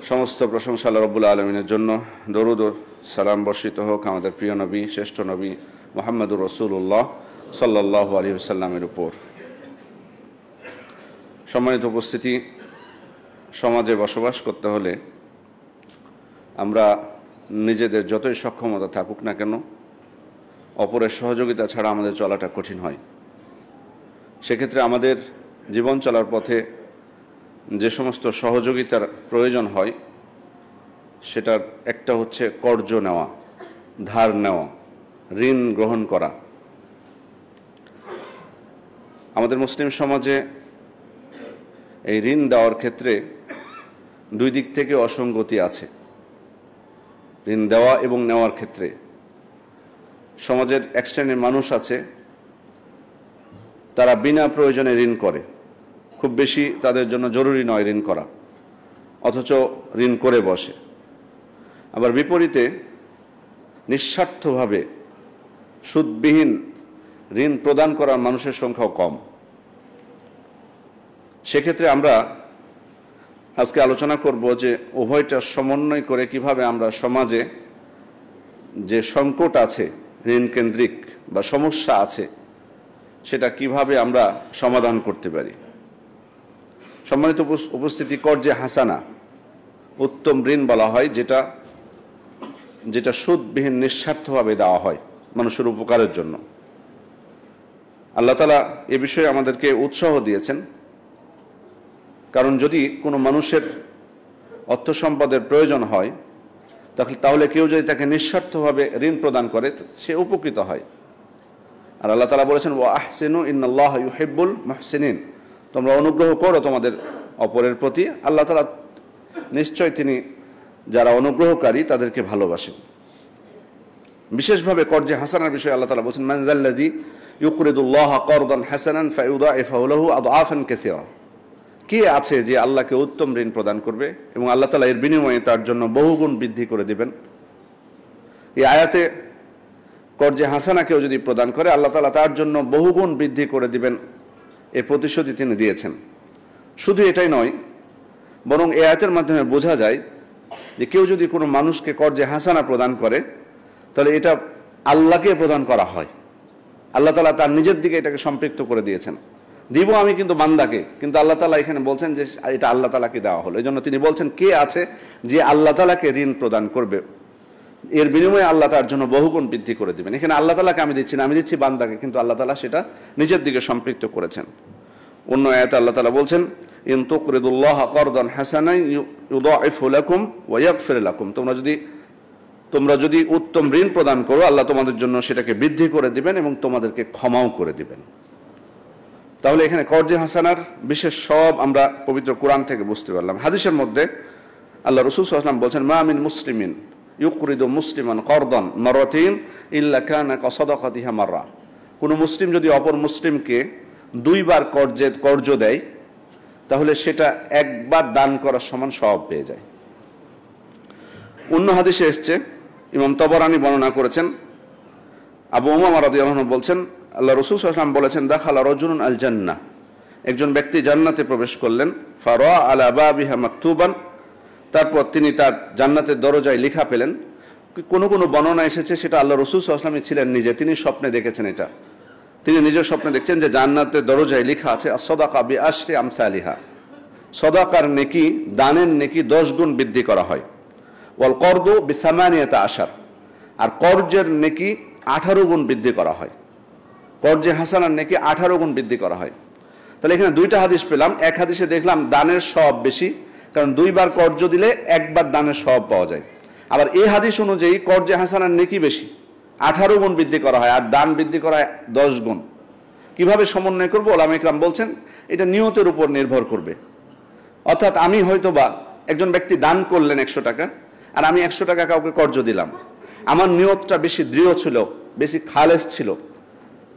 সমস্ত প্রশংসা আল্লাহ রাব্বুল আলামিনের জন্য। দরুদ ও সালাম বর্ষিত হোক আমাদের প্রিয় নবী, শ্রেষ্ঠ নবী মুহাম্মদুর রাসূলুল্লাহ সাল্লাল্লাহু আলাইহি ওয়াসাল্লামের উপর। সম্মানিত উপস্থিতি, সমাজে বসবাস করতে হলে আমরা নিজেদের যতই সক্ষমতা থাকুক না কেন, অপরের সহযোগিতা ছাড়া আমাদের চলাটা কঠিন হয়। সেক্ষেত্রে আমাদের জীবন চলার পথে যে সমস্ত সহযোগিতার প্রয়োজন হয়, সেটার একটা হচ্ছে কর্জ নেওয়া, ধার নেওয়া, ঋণ গ্রহণ করা। আমাদের মুসলিম সমাজে এই ঋণ দেওয়ার ক্ষেত্রে দুই দিক থেকে অসঙ্গতি আছে। ঋণ দেওয়া এবং নেওয়ার ক্ষেত্রে সমাজের এক শ্রেণীর মানুষ আছে, তারা বিনা প্রয়োজনে ঋণ করে, খুব বেশি তাদের জন্য জরুরি নয় ঋণ করা, অথচ ঋণ করে বসে। আবার বিপরীতে নিঃস্বার্থভাবে সুদবিহীন ঋণ প্রদান করার মানুষের সংখ্যাও কম। সেক্ষেত্রে আমরা আজকে আলোচনা করব যে উভয়টা সমন্বয় করে কিভাবে আমরা সমাজে যে সংকট আছে, ঋণ কেন্দ্রিক বা সমস্যা আছে, সেটা কিভাবে আমরা সমাধান করতে পারি। সম্মানিত উপস্থিতি, কর্জে হাসানা উত্তম ঋণ বলা হয় যেটা সুদবিহীন নিঃস্বার্থভাবে দেওয়া হয় মানুষের উপকারের জন্য। আল্লাহ তাআলা এ বিষয়ে আমাদেরকে উৎসাহ দিয়েছেন, কারণ যদি কোনো মানুষের অর্থ সম্পদের প্রয়োজন হয়, তাহলে কেউ যদি তাকে নিঃস্বার্থভাবে ঋণ প্রদান করে, সে উপকৃত হয়। আর আল্লাহ তাআলা বলেছেন, ওয়া আহসিনু ইন্নাল্লাহা ইউহিব্বুল মুহসিনিন, তোমরা অনুগ্রহ করো তোমাদের অপরের প্রতি, আল্লাহ তাআলা নিশ্চয় তিনি যারা অনুগ্রহকারী তাদেরকে ভালোবাসেন। বিশেষভাবে কর্জে হাসানার বিষয়ে আল্লাহ তাআলা বলেছেন, মান যাল্লাযী ইউকরিদুল্লাহা করদান হাসানান ফায়ুদাইফাহু লাহু আদআফান কাসীরা। কে আছে যে আল্লাহকে উত্তম ঋণ প্রদান করবে এবং আল্লাহ তাআলা এর বিনিময়ে তার জন্য বহুগুণ বৃদ্ধি করে দিবেন। এই আয়াতে কর্জে হাসানা কেউ যদি প্রদান করে, আল্লাহ তাআলা তার জন্য বহুগুণ বৃদ্ধি করে দিবেন, এর প্রতিশ্রুতি তিনি দিয়েছেন। শুধু এটাই নয়, বরং এই আয়াতের মাধ্যমে বোঝা যায় যে কেউ যদি কোনো মানুষকে কর্জে হাসানা প্রদান করে, তাহলে এটা আল্লাহকে প্রদান করা হয়। আল্লাহ তাআলা তার নিজের দিকে এটাকে সম্পৃক্ত করে দিয়েছেন। দিব আমি কিন্তু বান্দাকে, কিন্তু আল্লাহ তাআলা এখানে বলছেন যে এটা আল্লাহ তাআলাকে দেওয়া হলো। এই জন্য তিনি বলছেন, কে আছে যে আল্লাহ তাআলাকে ঋণ প্রদান করবে, এর বিনিময়ে আল্লাহ তার জন্য বহুগুণ বৃদ্ধি করে দিবেন। এখানে আল্লাহ তাআলাকে আমি দিচ্ছি না, আমি দিচ্ছি বান্দাকে, কিন্তু আল্লাহ তাআলা সেটা নিজের দিকে সম্পৃক্ত করেছেন। অন্য আয়াতে আল্লাহ তাআলা বলছেন, ইন তুকরিদুল্লাহা করদান হাসানান ইউদাইফু লাকুম ওয়া ইয়াগফির লাকুম, তোমরা যদি উত্তম ঋণ প্রদান করো, আল্লাহ তোমাদের জন্য সেটাকে বৃদ্ধি করে দিবেন এবং তোমাদেরকে ক্ষমাও করে দিবেন। তাহলে এখানে কর্জে হাসানার বিশেষ সব আমরা পবিত্র কোরআন থেকে বুঝতে পারলাম। হাদিসের মধ্যে আল্লাহ রাসূল সাল্লাল্লাহু আলাইহি ওয়াসাল্লাম বলেছেন, মা মিন মুসলিমিন ইউকরিদু মুসলিমান করদান মারাতাইন ইল্লা কানা কাসাদাকাতিহা মাররা। কোনো মুসলিম যদি অপর মুসলিমকে দুইবার কর্জ দেয়, তাহলে সেটা একবার দান করার সমান সওয়াব পেয়ে যায়। অন্য হাদিসে এসেছে, ইমাম তাবরানী বর্ণনা করেছেন, আবু উমামা রাদিয়াল্লাহু আনহু বলছেন, আল্লাহ রাসূল সাল্লাল্লাহু আলাইহি ওয়াসাল্লাম বলেছেন, দাখালা রাজুলুন আল জান্নাহ, একজন ব্যক্তি জান্নাতে প্রবেশ করলেন, ফারা আলা বাবিহা মাকতুবান, তারপর তিনি তার জান্নাতের দরজায় লেখা পেলেন। কোনো বর্ণনা এসেছে সেটা আল্লাহ রাসূল সাল্লাল্লাহু আলাইহি ওয়াসাল্লাম ছিলেন নিজে, তিনি স্বপ্নে দেখেছেন এটা। তিনি নিজের স্বপ্নে দেখছেন যে জান্নাতের দরজায় লেখা আছে, আস-সাদাকা বিআশরি আমসালিহা, সাদাকার নেকি, দানের নেকি 10 গুণ বৃদ্ধি করা হয়। ওয়াল করদু বিসামানিয়াতা আশার, আর কর্জের নেকি 18 গুণ বৃদ্ধি করা হয়। কর্জে হাসানার নেকি 18 গুণ বৃদ্ধি করা হয়। তাহলে এখানে দুইটা হাদিস পেলাম। এক হাদিসে দেখলাম দানের সওয়াব বেশি, কারণ দুইবার কর্জ দিলে একবার দানের সওয়াব পাওয়া যায়। আবার এই হাদিস অনুযায়ী কর্জে হাসানার নেকি বেশি, 18 গুণ বৃদ্ধি করা হয়, আর দান বৃদ্ধি করা হয় 10 গুণ। কিভাবে সমন্বয় করবো? ওলামা ইকরাম বলছেন এটা নিয়তের উপর নির্ভর করবে। অর্থাৎ আমি হয়তোবা একজন ব্যক্তি দান করলেন 100 টাকা, আর আমি 100 টাকা কাউকে কর্জ দিলাম, আমার নিয়তটা বেশি দৃঢ় ছিল, বেশি খালেস ছিল,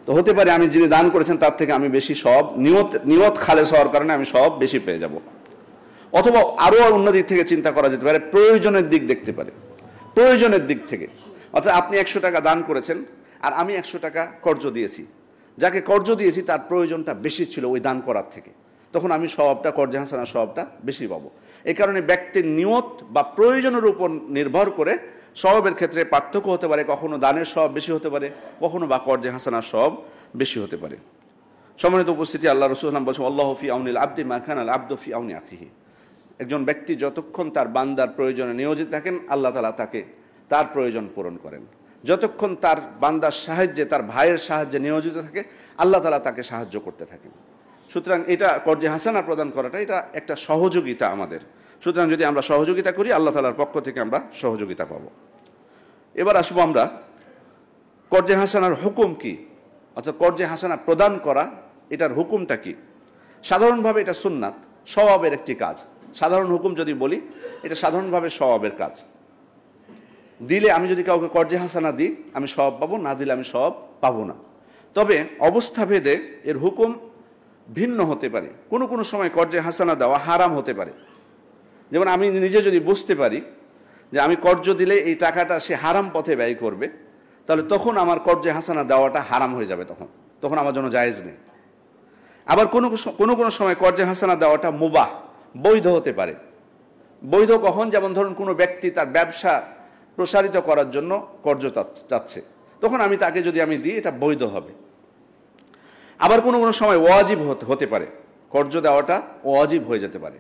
তো হতে পারে আমি যিনি দান করেছেন তার থেকে আমি বেশি সওয়াব, নিয়ত খালেস হওয়ার কারণে আমি সওয়াব বেশি পেয়ে যাব। অথবা আরও অন্য দিক থেকে চিন্তা করা যেতে পারে, প্রয়োজনের দিক দেখতে পারে, প্রয়োজনের দিক থেকে। অর্থাৎ আপনি 100 টাকা দান করেছেন আর আমি 100 টাকা কর্জ দিয়েছি, যাকে কর্জ দিয়েছি তার প্রয়োজনটা বেশি ছিল ওই দান করার থেকে, তখন আমি সওয়াবটা, কর্জে হাসানার সওয়াবটা বেশি পাবো। এই কারণে ব্যক্তির নিয়ত বা প্রয়োজনের উপর নির্ভর করে সওয়াবের ক্ষেত্রে পার্থক্য হতে পারে। কখনো দানের সওয়াব বেশি হতে পারে, কখনো বা কর্জে হাসানার সওয়াব বেশি হতে পারে। সম্মানিত উপস্থিতি, আল্লাহ রাসূল সাল্লাল্লাহু আলাইহি ওয়াসাল্লাম বলেছেন, আল্লাহু ফি আউনিল আবদি মা কানা আল আবদু ফি আউনি আখিহি। একজন ব্যক্তি যতক্ষণ তার বান্দার প্রয়োজনে নিয়োজিত থাকেন, আল্লাহ তাআলা তাকে তার প্রয়োজন পূরণ করেন। যতক্ষণ তার বান্দার সাহায্যে, তার ভাইয়ের সাহায্যে নিয়োজিত থাকে, আল্লাহ তাআলা তাকে সাহায্য করতে থাকেন। সুতরাং এটা কর্জে হাসানা প্রদান করাটা এটা একটা সহযোগিতা আমাদের। সুতরাং যদি আমরা সহযোগিতা করি, আল্লাহ তাআলার পক্ষ থেকে আমরা সহযোগিতা পাব। এবার আসবো আমরা কর্জে হাসানার হুকুম কি, অর্থাৎ কর্জে হাসানা প্রদান করা এটার হুকুমটা কি। সাধারণভাবে এটা সুন্নাত, সওয়াবের একটি কাজ। সাধারণ হুকুম যদি বলি, এটা সাধারণভাবে সওয়াবের কাজ। দিলে আমি যদি কাউকে কর্জে হাসানা দিই, আমি সওয়াব পাবো, না দিলে আমি সওয়াব পাবো না। তবে অবস্থা ভেদে এর হুকুম ভিন্ন হতে পারে। কোনো কোনো সময় কর্জে হাসানা দেওয়া হারাম হতে পারে। যেমন আমি নিজে যদি বুঝতে পারি যে আমি কর্জ দিলে এই টাকাটা সে হারাম পথে ব্যয় করবে, তাহলে তখন আমার কর্জে হাসানা দেওয়াটা হারাম হয়ে যাবে, তখন আমার জন্য জায়েজ নেই। আবার কোনো কোনো সময় কর্জে হাসানা দেওয়াটা মুবাহ, বৈধ হতে পারে। বৈধ কখন? যেমন ধরুন কোনো ব্যক্তি তার ব্যবসা প্রসারিত করার জন্য কর্জ চাচ্ছে, তখন আমি তাকে যদি আমি দিই, এটা বৈধ হবে। আবার কোনো কোনো সময় ওয়াজিব হতে পারে, কর্জ দেওয়াটা ওয়াজিব হয়ে যেতে পারে।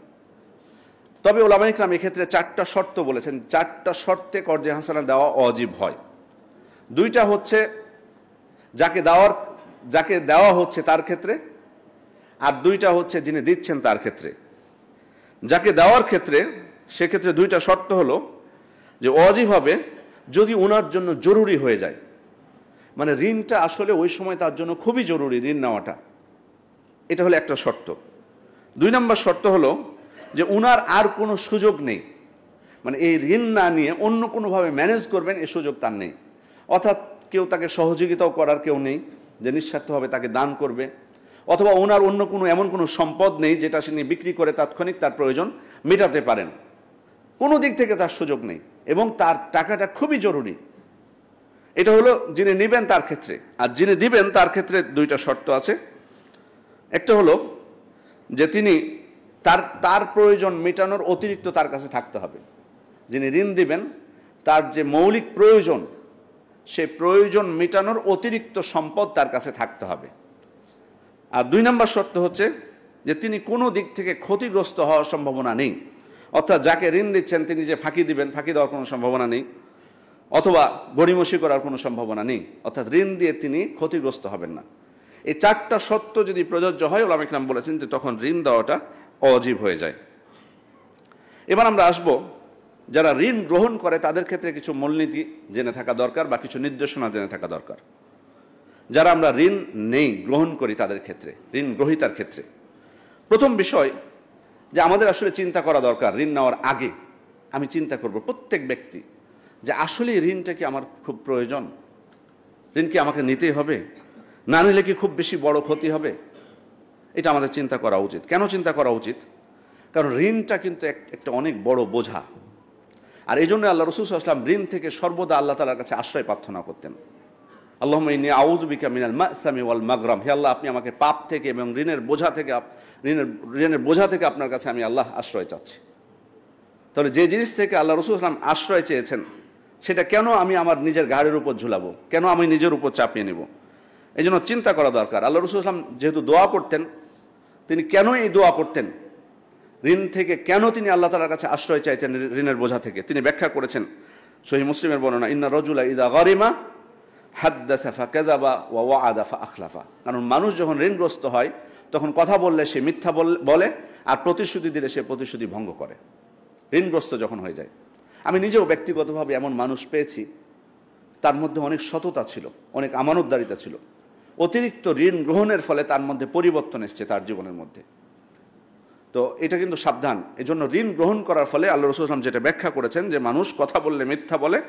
তবে উলামায়ে কেরাম এক্ষেত্রে 4টা শর্ত বলেছেন। 4টা শর্তে কর্জে হাসানা দেওয়া ওয়াজিব হয়। 2টা হচ্ছে যাকে দেওয়া হচ্ছে তার ক্ষেত্রে, আর 2টা হচ্ছে যিনি দিচ্ছেন তার ক্ষেত্রে। যাকে দেওয়ার ক্ষেত্রে সেক্ষেত্রে 2টা শর্ত হলো যে ওয়াজিব হবে যদি ওনার জন্য জরুরি হয়ে যায়, মানে ঋণটা আসলে ওই সময় তার জন্য খুবই জরুরি, ঋণ নেওয়াটা, এটা হলো একটা শর্ত। 2 নম্বর শর্ত হলো যে উনার আর কোনো সুযোগ নেই, মানে এই ঋণ না নিয়ে অন্য কোনোভাবে ম্যানেজ করবেন এই সুযোগ তার নেই। অর্থাৎ কেউ তাকে সহযোগিতাও করার কেউ নেই যে নিঃস্বার্থভাবে তাকে দান করবে, অথবা ওনার অন্য কোনো এমন কোনো সম্পদ নেই যেটা তিনি বিক্রি করে তাৎক্ষণিক তার প্রয়োজন মেটাতে পারেন। কোনো দিক থেকে তার সুযোগ নেই এবং তার টাকাটা খুবই জরুরি। এটা হলো যিনি নেবেন তার ক্ষেত্রে। আর যিনি দিবেন তার ক্ষেত্রে 2টা শর্ত আছে। একটা হলো যে তিনি তার প্রয়োজন মেটানোর অতিরিক্ত তার কাছে থাকতে হবে। যিনি ঋণ দিবেন তার যে মৌলিক প্রয়োজন, সে প্রয়োজন মেটানোর অতিরিক্ত সম্পদ তার কাছে থাকতে হবে। আর 2 নম্বর শর্ত হচ্ছে যে তিনি কোনো দিক থেকে ক্ষতিগ্রস্ত হওয়ার সম্ভাবনা নেই। অর্থাৎ যাকে ঋণ দিচ্ছেন তিনি যে ফাঁকি দিবেন, ফাঁকি দেওয়ার কোনো সম্ভাবনা নেই, অথবা গড়িমসি করার কোনো সম্ভাবনা নেই। অর্থাৎ ঋণ দিয়ে তিনি ক্ষতিগ্রস্ত হবেন না। এই 4টা শর্ত যদি প্রযোজ্য হয়, উলামায়ে কেরাম বলেছেন যে তখন ঋণ দেওয়াটা ওয়াজিব হয়ে যায়। এবার আমরা আসব যারা ঋণ গ্রহণ করে তাদের ক্ষেত্রে কিছু মূলনীতি জেনে থাকা দরকার বা কিছু নির্দেশনা জেনে থাকা দরকার। যারা আমরা ঋণ নেই, গ্রহণ করি তাদের ক্ষেত্রে, ঋণ গ্রহীতার ক্ষেত্রে প্রথম বিষয় যে আমাদের আসলে চিন্তা করা দরকার, ঋণ নেওয়ার আগে আমি চিন্তা করব প্রত্যেক ব্যক্তি যে আসলে ঋণটা কি আমার খুব প্রয়োজন, ঋণ কি আমাকে নিতেই হবে, না নিলে কি খুব বেশি বড় ক্ষতি হবে। এটা আমাদের চিন্তা করা উচিত। কেন চিন্তা করা উচিত? কারণ ঋণটা কিন্তু একটা অনেক বড় বোঝা। আর এই জন্য আল্লাহ রাসূল সাল্লাল্লাহু আলাইহি ওয়াসাল্লাম ঋণ থেকে সর্বদা আল্লাহ তাআলার কাছে আশ্রয় প্রার্থনা করতেন। আল্লাহুম্মা ইন্নী আউযু বিকা মিনাল মা'সামি ওয়াল মাগরাম, হে আল্লাহ আপনি আমাকে পাপ থেকে এবং ঋণের বোঝা থেকে আপনার কাছে আমি আল্লাহ আশ্রয় চাচ্ছি। তাহলে যে জিনিস থেকে আল্লাহ রাসূল সাল্লাল্লাহু আলাইহি ওয়াসাল্লাম আশ্রয় চেয়েছেন, সেটা কেন আমি আমার নিজের ঘাড়ের উপর ঝুলাবো, কেন আমি নিজের উপর চাপিয়ে নেব? এই জন্য চিন্তা করা দরকার। আল্লাহ রাসূল সাল্লাল্লাহু আলাইহি ওয়াসাল্লাম যেহেতু দোয়া করতেন, তিনি কেন এই দোয়া করতেন, ঋণ থেকে কেন তিনি আল্লাহ তাআলার কাছে আশ্রয় চাইতেন ঋণের বোঝা থেকে, তিনি ব্যাখ্যা করেছেন। সহিহ মুসলিমের বর্ণনা, ইন্না রাজুলা ইযা গারিমা হাদ্দাসা ফাকাযাবা ওয়া ওয়াআদা ফাআখলাফা। কারণ মানুষ যখন ঋণগ্রস্ত হয় তখন কথা বললে সে মিথ্যা বলে, আর প্রতিশ্রুতি দিলে সে প্রতিশ্রুতি ভঙ্গ করে। ঋণগ্রস্ত যখন হয়ে যায়, আমি নিজেও ব্যক্তিগতভাবে এমন মানুষ পেয়েছি, তার মধ্যে অনেক সততা ছিল, অনেক আমানতদারিতা ছিল। অতিরিক্ত ঋণ গ্রহণের ফলে তার মধ্যে পরিবর্তন এসেছে তার জীবনের মধ্যে। তো এটা কিন্তু সাবধান। এজন্য ঋণ গ্রহণ করার ফলে আল্লাহ রাসূল সাল্লাল্লাহু আলাইহি ওয়াসাল্লাম যেটা ব্যাখ্যা করেছেন যে মানুষ কথা বললে মিথ্যা বলে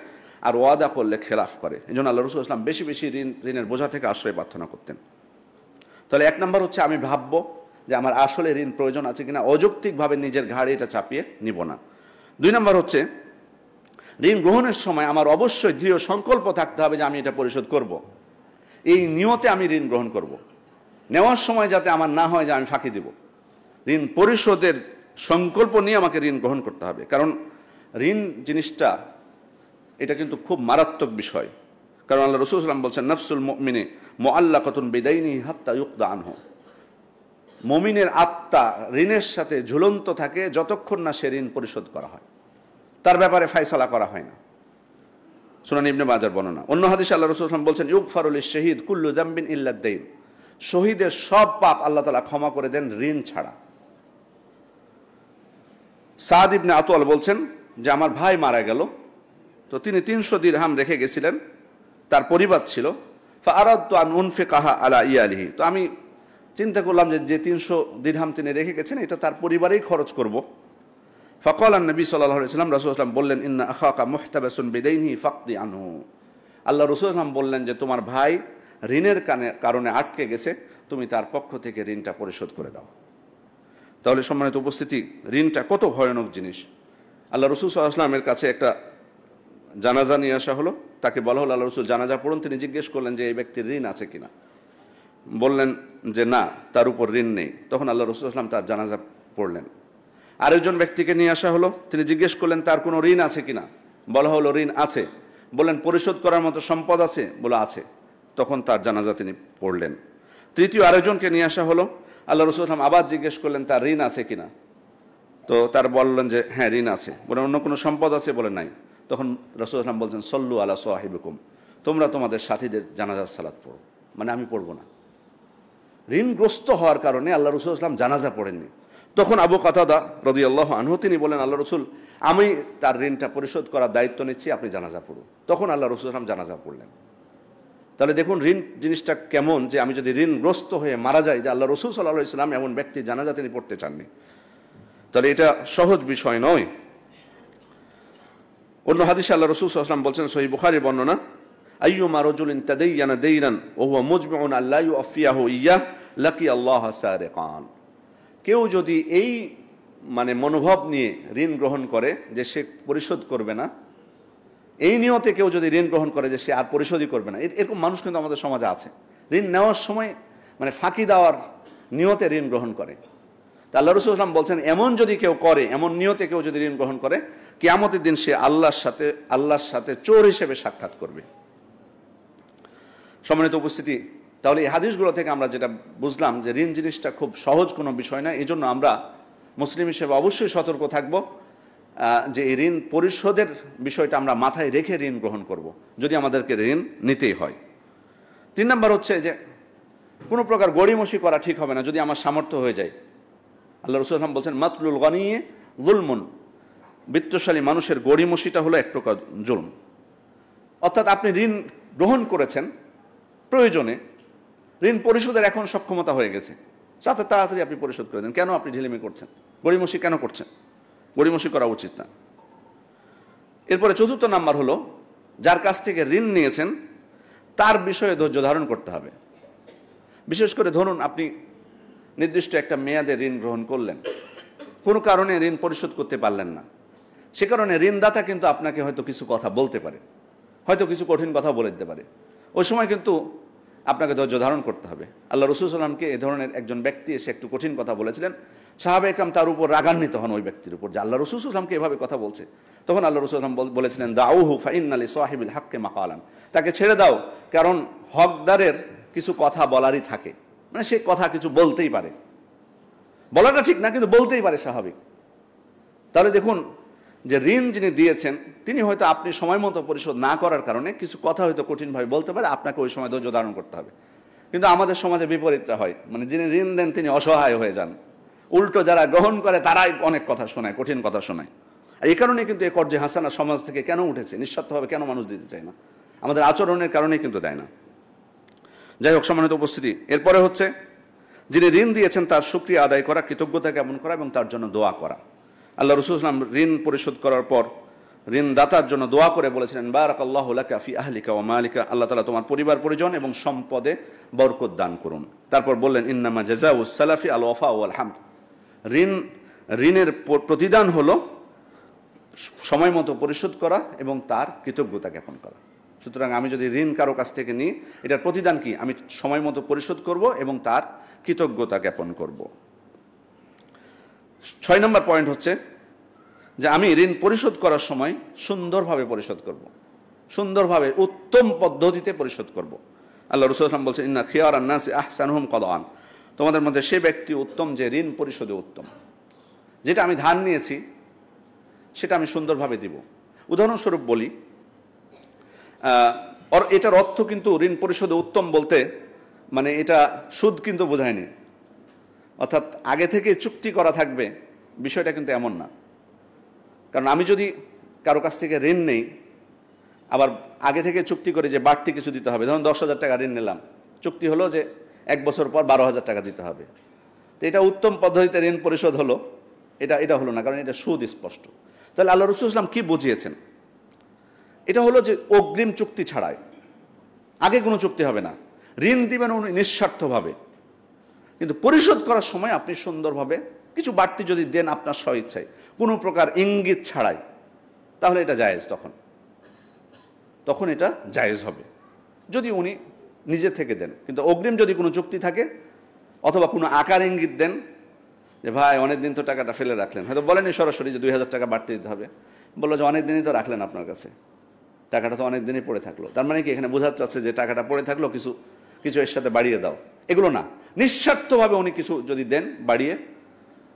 আর ওয়াদা করলে খেলাফ করে। এজন্য আল্লাহ রাসূল সাল্লাল্লাহু আলাইহি ওয়াসাল্লাম বেশি বেশি ঋণের বোঝা থেকে আশ্রয় প্রার্থনা করতেন। তাহলে 1 নম্বর হচ্ছে আমি ভাববো যে আমার আসলে ঋণ প্রয়োজন আছে কিনা, অযৌক্তিকভাবে নিজের ঘাড়ে এটা চাপিয়ে নিব না। 2 নম্বর হচ্ছে ঋণ গ্রহণের সময় আমার অবশ্যই দৃঢ় সংকল্প থাকতে হবে যে আমি এটা পরিশোধ করব। এই নিয়তে আমি ঋণ গ্রহণ করব। নেওয়ার সময় যাতে আমার না হয় যে আমি ফাঁকি দিব। ঋণ পরিশোধের সংকল্প নিয়ে আমাকে ঋণ গ্রহণ করতে হবে। কারণ ঋণ জিনিসটা এটা কিন্তু খুব মারাত্মক বিষয়। কারণ আল্লাহ রাসূল সাল্লাল্লাহু আলাইহি ওয়াসাল্লাম বলছেন, নাফসুল মুমিনি মুআল্লাকাতুন বিদাইনি হাত্তা ইউকদা আনহু। মুমিনের আত্মা ঋণের সাথে ঝুলন্ত থাকে যতক্ষণ না সে ঋণ পরিশোধ করা হয়, তার ব্যাপারে ফায়সালা করা হয় না। সুনান ইবনে মাজার বর্ণনা। অন্য হাদিসে আল্লাহ রাসূল সাল্লাল্লাহু আলাইহি ওয়াসাল্লাম বলছেন, ইউগফারু লিশ-শাহীদ কুল্লু যামবিন ইল্লা আদ-দাইন। শহীদের সব পাপ আল্লাহ তাআলা ক্ষমা করে দেন ঋণ ছাড়া। সাদ ইবনে আতওয়াল বলছেন যে আমার ভাই মারা গেল, তো তিনি 300 দিরহাম রেখে গেছিলেন, তার পরিবার ছিল। ফাআরাদতু আন উনফিকাহা আলা ইয়ালিহি। তো আমি চিন্তা করলাম যে 300 দিরহাম তিনি রেখে গেছেন এটা তার পরিবারেই খরচ করব। ফাকাল নবী সাল্লাল্লাহু আলাইহি ওয়াসাল্লাম, রাসূল সাল্লাল্লাহু আলাইহি ওয়াসাল্লাম বললেন, ইন্না আখাকা মুহতাবাসুন বিদাইনিহি ফাকদি আনহু। আল্লাহ রাসূল সাল্লাল্লাহু আলাইহি ওয়াসাল্লাম বললেন যে তোমার ভাই ঋণের কারণে আটকে গেছে, তুমি তার পক্ষ থেকে ঋণটা পরিশোধ করে দাও। তাহলে সম্মানিত উপস্থিতি, ঋণটা কত ভয়ানক জিনিস। আল্লাহ রাসূল সাল্লাল্লাহু আলাইহি ওয়াসাল্লামের কাছে একটা জানাজা নিয়ে আসা হলো, তাকে বলা হলো আল্লাহ রাসূল জানাজা পড়ুন। তিনি জিজ্ঞেস করলেন যে এই ব্যক্তির ঋণ আছে কিনা। বললেন যে না, তার উপর ঋণ নেই। তখন আল্লাহ রাসূল সাল্লাল্লাহু আলাইহি ওয়াসাল্লাম তার জানাজা পড়লেন। আরেকজন ব্যক্তিকে নিয়ে আসা হলো, তিনি জিজ্ঞেস করলেন তার কোনো ঋণ আছে কিনা। বলা হলো ঋণ আছে। বললেন পরিশোধ করার মতো সম্পদ আছে, বলে আছে। তখন তার জানাজা তিনি পড়লেন। তৃতীয় আরেকজনকে নিয়ে আসা হলো, আল্লাহ রাসূল সাল্লাল্লাহু আলাইহি ওয়াসাল্লাম আবার জিজ্ঞেস করলেন তার ঋণ আছে কিনা। তো তার বললেন যে হ্যাঁ ঋণ আছে। বলে অন্য কোনো সম্পদ আছে, বলে নাই। তখন রাসূল সাল্লাল্লাহু আলাইহি ওয়াসাল্লাম বলছেন, সল্লু আলা সাহিবিকুম, তোমরা তোমাদের সাথীদের জানাজার সালাত পড়ো, মানে আমি পড়বো না। ঋণগ্রস্ত হওয়ার কারণে আল্লাহ রাসূল সাল্লাল্লাহু আলাইহি ওয়াসাল্লাম জানাজা পড়েননি। তখন আবু কাতাদা রাদিয়াল্লাহু আনহু তিনি বলেন, আল্লাহ রাসূল আমি তার ঋণটা পরিশোধ করার দায়িত্ব নিচ্ছি, আপনি জানাজা পড়ুন। তখন আল্লাহ রাসূল সাল্লাল্লাহু আলাইহি ওয়াসাল্লাম জানাজা পড়লেন। তাহলে দেখুন ঋণ জিনিসটা কেমন, যে আমি যদি ঋণগ্রস্ত হয়ে মারা যাই, যে আল্লাহ রাসূল সাল্লাল্লাহু আলাইহি ওয়াসাল্লাম এমন ব্যক্তি জানাজা তিনি পড়তে চাননি, তাহলে এটা সহজ বিষয় নয়। অন্য হাদিসে আল্লাহ রাসূল সাল্লাল্লাহু আলাইহি ওয়াসাল্লাম বলছেন, সহিহ বুখারীর বর্ণনা, আইয়ুমা রাজুলিন তাদায়্যানা দাইনান ওয়া হুয়া মুজমিউন আল্লা ইউফিয়াহু ইয়্যাহ লাকি আল্লাহ সারিকান। কেউ যদি এই মনোভাব নিয়ে ঋণ গ্রহণ করে যে সে পরিশোধ করবে না, এই নিয়তে কেউ যদি ঋণ গ্রহণ করে যে সে আর পরিশোধই করবে না, এরকম মানুষ কিন্তু আমাদের সমাজে আছে। ঋণ নেওয়ার সময় ফাঁকি দেওয়ার নিয়তে ঋণ গ্রহণ করে। তা আল্লাহ রাসূল সাল্লাল্লাহু আলাইহি ওয়াসাল্লাম বলছেন, এমন যদি কেউ করে, এমন নিয়তে কেউ যদি ঋণ গ্রহণ করে, কিয়ামতের দিন সে আল্লাহর সাথে চোর হিসেবে সাক্ষাৎ করবে। সম্মানিত উপস্থিতি, তাহলে এই হাদিসগুলো থেকে আমরা যেটা বুঝলাম যে ঋণ জিনিসটা খুব সহজ কোনো বিষয় না। এই জন্য আমরা মুসলিম হিসেবে অবশ্যই সতর্ক থাকব যে এই ঋণ পরিশোধের বিষয়টা আমরা মাথায় রেখে ঋণ গ্রহণ করব, যদি আমাদেরকে ঋণ নিতেই হয়। 3 নম্বর হচ্ছে যে কোনো প্রকার গড়িমসি করা ঠিক হবে না যদি আমার সামর্থ্য হয়ে যায়। আল্লাহ রাসূল সাল্লাল্লাহু আলাইহি ওয়াসাল্লাম বলছেন, মাতলুল গনিয়ে যুলমুন, বিত্তশালী মানুষের গড়িমসিটা হলো এক প্রকার জুলম। অর্থাৎ আপনি ঋণ গ্রহণ করেছেন প্রয়োজনে, ঋণ পরিশোধের এখন সক্ষমতা হয়ে গেছে, সাথে তাড়াতাড়ি আপনি পরিশোধ করে দেন। কেন আপনি ঢিলেমি করছেন? গড়িমসি কেন করছেন? গড়িমসি করা উচিত না। এরপরে 4র্থ নাম্বার হলো, যার কাছ থেকে ঋণ নিয়েছেন তার বিষয়ে ধৈর্য ধারণ করতে হবে। বিশেষ করে ধরুন আপনি নির্দিষ্ট একটা মেয়াদে ঋণ গ্রহণ করলেন, কোনো কারণে ঋণ পরিশোধ করতে পারলেন না, সে কারণে ঋণদাতা কিন্তু আপনাকে হয়তো কিছু কথা বলতে পারে, হয়তো কিছু কঠিন কথা বলে দিতে পারে। ওই সময় কিন্তু আপনাকে ধৈর্য ধারণ করতে হবে। আল্লাহ রাসূল সাল্লাল্লাহু আলাইহি ওয়াসাল্লামকে এ ধরনের একজন ব্যক্তি এসে একটু কঠিন কথা বলেছিলেন। সাহাবা একরাম তার উপর রাগান্বিত হন, ওই ব্যক্তির উপর, যে আল্লাহ রাসূল সাল্লাল্লাহু আলাইহি ওয়াসাল্লামকে এভাবে কথা বলছে। তখন আল্লাহ রাসূল সাল্লাল্লাহু আলাইহি ওয়াসাল্লাম বলেছিলেন, দাউহু ফাইন্না লিসাহিবিল হাক্কি মাকালান, তাকে ছেড়ে দাও, কারণ হকদারের কিছু কথা বলারই থাকে, সে কথা কিছু বলতেই পারে, বলাটা ঠিক না কিন্তু বলতেই পারে, স্বাভাবিক। তাহলে দেখুন যে ঋণ যিনি দিয়েছেন তিনি হয়তো আপনি সময় মতো পরিশোধ না করার কারণে কিছু কথা হয়তো কঠিনভাবে বলতে পারে, আপনাকে ওই সময় ধৈর্য ধারণ করতে হবে। কিন্তু আমাদের সমাজে বিপরীতটা হয়, যিনি ঋণ দেন তিনি অসহায় হয়ে যান, উল্টো যারা গ্রহণ করে তারাই অনেক কথা শোনায়, কঠিন কথা শোনায়। আর এই কারণে কিন্তু এই কর্জে হাসানা সমাজ থেকে কেন উঠেছে, নিঃস্বার্থভাবে কেন মানুষ দিতে চায় না, আমাদের আচরণের কারণেই কিন্তু দেয় না। যাই হোক, সম্মানিত উপস্থিতি, এরপরে হচ্ছে যিনি ঋণ দিয়েছেন তার শুকরিয়া আদায় করা, কৃতজ্ঞতা জ্ঞাপন করা এবং তার জন্য দোয়া করা। আল্লাহ রাসূল সাল্লাল্লাহু আলাইহি ওয়াসাল্লাম ঋণ পরিশোধ করার পর ঋণদাতার জন্য দোয়া করে বলেছিলেন, বারাকাল্লাহু লাকা ফি আহলিকা ওয়া মালিকা, আল্লাহ তাআলা তোমার পরিবার পরিজন এবং সম্পদে বরকত দান করুন। তারপর বললেন, ইন্নামা জাযাউস সালাফি আল ওয়াফা ওয়াল হামদ, ঋণের প্রতিদান হলো সময় মতো পরিশোধ করা এবং তার কৃতজ্ঞতা জ্ঞাপন করা। সুতরাং আমি যদি ঋণ কারো কাছ থেকে নিই, এটার প্রতিদান কি? আমি সময় মতো পরিশোধ করব এবং তার কৃতজ্ঞতা জ্ঞাপন করব। 6 নম্বর পয়েন্ট হচ্ছে যে আমি ঋণ পরিশোধ করার সময় সুন্দরভাবে পরিশোধ করব, সুন্দরভাবে উত্তম পদ্ধতিতে পরিশোধ করব। আল্লাহ রাসূল সাল্লাল্লাহু আলাইহি ওয়াসাল্লাম বলছেন, ইন্না খিয়ারান নাসি আহসানুহুম কদাআন, তোমাদের মধ্যে সে ব্যক্তি উত্তম যে ঋণ পরিশোধে উত্তম। যেটা আমি ধার নিয়েছি সেটা আমি সুন্দরভাবে দিব। উদাহরণস্বরূপ বলি, এটার অর্থ কিন্তু ঋণ পরিশোধে উত্তম বলতে মানে এটা সুদ কিন্তু বোঝায়নি, অর্থাৎ আগে থেকে চুক্তি করা থাকবে, বিষয়টা কিন্তু এমন না। কারণ আমি যদি কারো কাছ থেকে ঋণ নেই, আবার আগে থেকে চুক্তি করে যে বাড়তি কিছু দিতে হবে, ধরুন 10,000 টাকা ঋণ নিলাম, চুক্তি হলো যে 1 বছর পর 12,000 টাকা দিতে হবে, তো এটা উত্তম পদ্ধতিতে ঋণ পরিশোধ হলো, এটা হলো না, কারণ এটা সুদ স্পষ্ট। তাহলে আল্লাহ রাসূল সাল্লাল্লাহু আলাইহি ওয়াসাল্লাম কি বুঝিয়েছেন? এটা হলো যে অগ্রিম চুক্তি ছাড়াই, আগে কোনো চুক্তি হবে না, ঋণ দিবেন উনি নিঃস্বার্থভাবে, কিন্তু পরিশোধ করার সময় আপনি সুন্দরভাবে কিছু বাড়তি যদি দেন আপনার স্ব ইচ্ছায়, কোনো প্রকার ইঙ্গিত ছাড়াই, তাহলে এটা জায়েজ, তখন এটা জায়েজ হবে যদি উনি নিজে থেকে দেন। কিন্তু অগ্রিম যদি কোনো চুক্তি থাকে অথবা কোনো আকার ইঙ্গিত দেন যে ভাই অনেক দিন তো টাকাটা ফেলে রাখলেন, হয়তো বলেনি সরাসরি যে 2,000 টাকা বাড়তি দিতে হবে, বললো যে অনেক দিনই তো রাখলেন আপনার কাছে, টাকাটা তো অনেক দিনই পড়ে থাকলো, তার মানে কি এখানে বোঝাতে চাচ্ছে যে টাকাটা পড়ে থাকলো, কিছু এর সাথে বাড়িয়ে দাও, এগুলো না। নিঃস্বার্থভাবে উনি কিছু যদি দেন বাড়িয়ে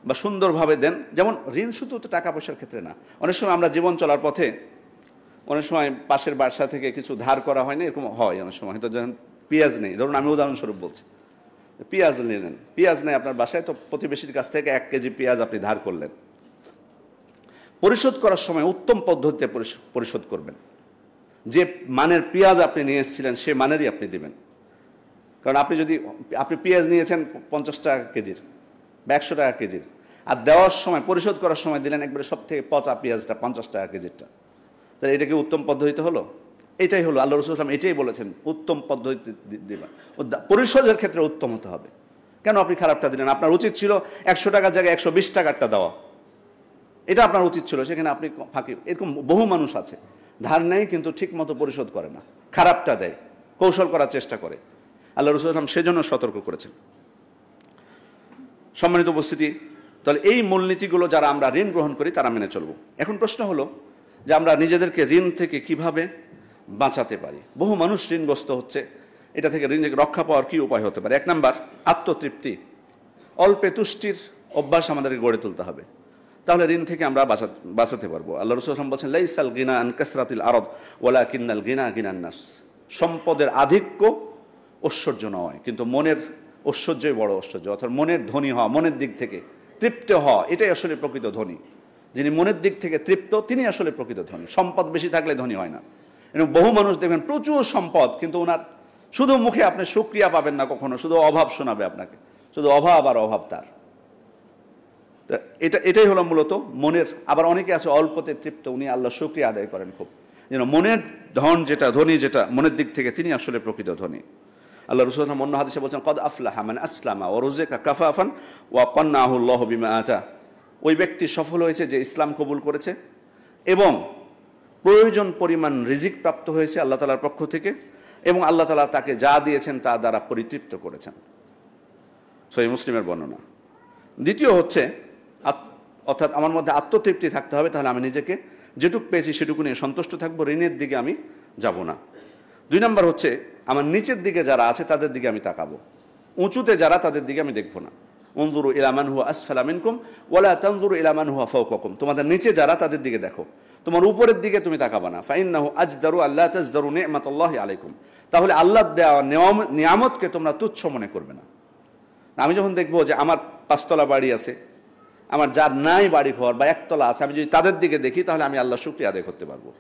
বা সুন্দরভাবে দেন, যেমন ঋণ শুধু তো টাকা পয়সার ক্ষেত্রে না, অনেক সময় আমরা জীবন চলার পথে অনেক সময় পাশের বাসা থেকে কিছু ধার করা হয় না, এরকম হয় অনেক সময়। হয়তো যখন পেঁয়াজ নেই, ধরুন আমি উদাহরণস্বরূপ বলছি, পেঁয়াজ নিলেন, পেঁয়াজ নেই আপনার বাসায়, তো প্রতিবেশীর কাছ থেকে 1 কেজি পেঁয়াজ আপনি ধার করলেন। পরিশোধ করার সময় উত্তম পদ্ধতিতে পরিশোধ করবেন, যে মানের পেঁয়াজ আপনি নিয়ে এসেছিলেন সে মানেরই আপনি দিবেন। কারণ আপনি পেঁয়াজ নিয়েছেন 50 টাকা কেজির বা 100 টাকা কেজির, আর দেওয়ার সময় পরিশোধ করার সময় দিলেন একবারে সব থেকে পচা পেঁয়াজটা 50 টাকা কেজিরটা, তাহলে এটা কি উত্তম পদ্ধতিতে হলো? এটাই হলো আল্লাহ রাসূল সাল্লাল্লাহু আলাইহি ওয়াসাল্লাম এটাই বলেছেন, উত্তম পদ্ধতি দিবেন, পরিশোধের ক্ষেত্রে উত্তম হতে হবে। কেন আপনি খারাপটা দিলেন? আপনার উচিত ছিল 100 টাকার জায়গায় 120 টাকারটা দেওয়া, এটা আপনার উচিত ছিল, সেখানে আপনি ফাঁকি। এরকম বহু মানুষ আছে ধার নেয় কিন্তু ঠিক মতো পরিশোধ করে না, খারাপটা দেয়, কৌশল করার চেষ্টা করে। আল্লাহ রাসূল সাল্লাল্লাহু আলাইহি ওয়াসাল্লাম সেজন্য সতর্ক করেছেন। সম্মানিত উপস্থিতি, তাহলে এই মূলনীতিগুলো যারা আমরা ঋণ গ্রহণ করি তারা মেনে চলব। এখন প্রশ্ন হলো যে আমরা নিজেদেরকে ঋণ থেকে কিভাবে বাঁচাতে পারি? বহু মানুষ ঋণগ্রস্ত হচ্ছে, এটা থেকে ঋণ থেকে রক্ষা পাওয়ার কী উপায় হতে পারে? 1 নাম্বার, আত্মতৃপ্তি, অল্পে তুষ্টির অভ্যাস আমাদেরকে গড়ে তুলতে হবে, তাহলে ঋণ থেকে আমরা বাঁচাতে পারবো। আল্লাহ রাসূল সাল্লাল্লাহু আলাইহি ওয়াসাল্লাম বলছেন, লাইসাল গিনা আন কাসরাতিল আরদ ওয়ালাকিন্নাল গিনা গিনান নাফস, সম্পদের আধিক্য ঐশ্বর্য নয়, কিন্তু মনের ঐশ্বর্যই বড় ঐশ্বর্য। অর্থাৎ মনের ধনী হওয়া, মনের দিক থেকে তৃপ্ত হওয়া, এটাই আসলে প্রকৃত ধনী। যিনি মনের দিক থেকে তৃপ্ত তিনি আসলে প্রকৃত ধনী। সম্পদ বেশি থাকলে ধনী হয় না। এবং বহু মানুষ দেখবেন প্রচুর সম্পদ, কিন্তু ওনার শুধু মুখে আপনি শুকরিয়া পাবেন না কখনো, শুধু অভাব শোনাবে আপনাকে, শুধু অভাব আর অভাব তার। এটাই হলো মূলত মনের। আবার অনেকে আছে অল্পতে তৃপ্ত, উনি আল্লাহ শুকরিয়া আদায় করেন খুব, যেন মনের ধন যেটা, ধনী যেটা মনের দিক থেকে, তিনি আসলে প্রকৃত ধনী। আল্লাহ রাসূল সাল্লাল্লাহু আলাইহি ওয়াসাল্লাম অন্য হাদিসে বলছেন, কদ আফলাহা মান আসলামা ওয়া রুজিকা কাফাফান ওয়া কান্নাহু আল্লাহু বিমা আতা, ওই ব্যক্তি সফল হয়েছে যে ইসলাম কবুল করেছে এবং প্রয়োজন পরিমাণ রিজিক প্রাপ্ত হয়েছে আল্লাহ তাআলার পক্ষ থেকে, এবং আল্লাহ তাআলা তাকে যা দিয়েছেন তা দ্বারা পরিতৃপ্ত করেছেন। সহিহ মুসলিমের বর্ণনা। দ্বিতীয় হচ্ছে অর্থাৎ আমার মধ্যে আত্মতৃপ্তি থাকতে হবে, তাহলে আমি নিজেকে যেটুক পেয়েছি সেটুকু নিয়ে সন্তুষ্ট থাকবো, ঋণের দিকে আমি যাব না। 2 নম্বর হচ্ছে আমার নিচের দিকে যারা আছে তাদের দিকে আমি তাকাবো, উঁচুতে যারা তাদের দিকে আমি দেখবো না। উনজুরু ইলা মান হুয়া আসফালা মিনকুম ওয়ালা তানজুরু ইলা মান হুয়া ফাওকাকুম, তোমাদের নিচে যারা তাদের দিকে দেখো, তোমার উপরের দিকে তুমি তাকাবা না। ফাইন্নাহু আজদারু আল্লা তাজদারু নি'মাতাল্লাহি আলাইকুম, তাহলে আল্লাহর দেওয়া নিয়ামতকে তোমরা তুচ্ছ মনে করবে না। আমি যখন দেখবো যে আমার 5 তলা বাড়ি আছে, আমার যার নাই বাড়ি ঘর বা 1 তলা আছে, আমি যদি তাদের দিকে দেখি তাহলে আমি আল্লাহ শুকরিয়া আদায় করতে পারবো।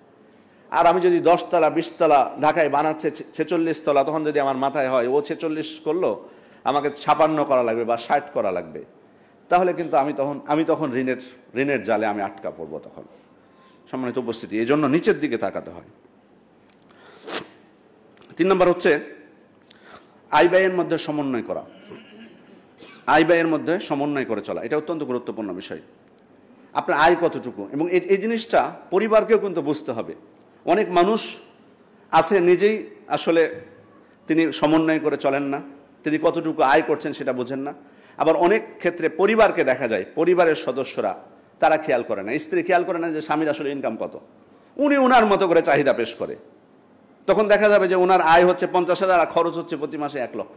আর আমি যদি 10 তলা 20 তলা, ঢাকায় বানাচ্ছে 46 তলা, তখন যদি আমার মাথায় হয় ও 46 করলো, আমাকে 56 করা লাগবে বা 60 করা লাগবে, তাহলে কিন্তু আমি তখন ঋণের জালে আমি আটকা পড়বো তখন। সম্মানিত উপস্থিতি, এই জন্য নিচের দিকে তাকাতে হয়। 3 নম্বর হচ্ছে আয় ব্যয়ের মধ্যে সমন্বয় করা, আয় ব্যয়ের মধ্যে সমন্বয় করে চলা, এটা অত্যন্ত গুরুত্বপূর্ণ বিষয়। আপনার আয় কতটুকু, এবং এই জিনিসটা পরিবারকেও কিন্তু বুঝতে হবে। অনেক মানুষ আছে নিজেই আসলে তিনি সমন্বয় করে চলেন না, তিনি কতটুকু আয় করছেন সেটা বোঝেন না। আবার অনেক ক্ষেত্রে পরিবারকে দেখা যায়, পরিবারের সদস্যরা তারা খেয়াল করে না, স্ত্রী খেয়াল করে না যে স্বামীর আসলে ইনকাম কত, উনি উনার মতো করে চাহিদা পেশ করে। তখন দেখা যাবে যে ওনার আয় হচ্ছে 50,000 আর খরচ হচ্ছে প্রতি মাসে 1 লক্ষ।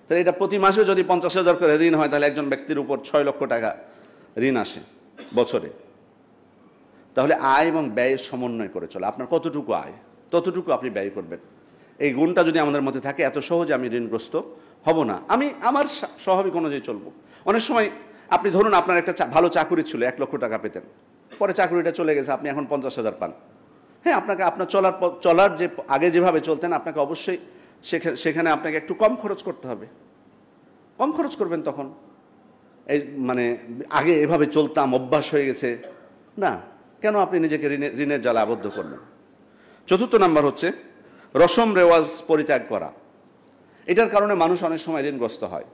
তাহলে এটা প্রতি মাসে যদি 50,000 করে ঋণ হয়, তাহলে একজন ব্যক্তির উপর 6 লক্ষ টাকা ঋণ আসে বছরে। তাহলে আয় এবং ব্যয়ের সমন্বয় করে চলে। আপনার কতটুকু আয়, ততটুকু আপনি ব্যয় করবেন। এই গুণটা যদি আমাদের মধ্যে থাকে, এত সহজে আমি ঋণগ্রস্ত হব না, আমি আমার স্বাভাবিক অনুযায়ী চলবো। অনেক সময় আপনি ধরুন আপনার একটা ভালো চাকুরি ছিল, 1 লক্ষ টাকা পেতেন, পরে চাকুরিটা চলে গেছে, আপনি এখন 50,000 পান। হ্যাঁ, আপনাকে আপনার চলার যে আগে যেভাবে চলতেন, আপনাকে অবশ্যই সেখানে আপনাকে একটু কম খরচ করতে হবে। কম খরচ করবেন তখন। এই মানে আগে এভাবে চলতাম, অভ্যাস হয়ে গেছে, না, কেন আপনি নিজেকে ঋণের জালে আবদ্ধ করবেন? চতুর্থ নাম্বার হচ্ছে রসম রেওয়াজ পরিত্যাগ করা। এটার কারণে মানুষ অনেক সময় ঋণগ্রস্ত হয়।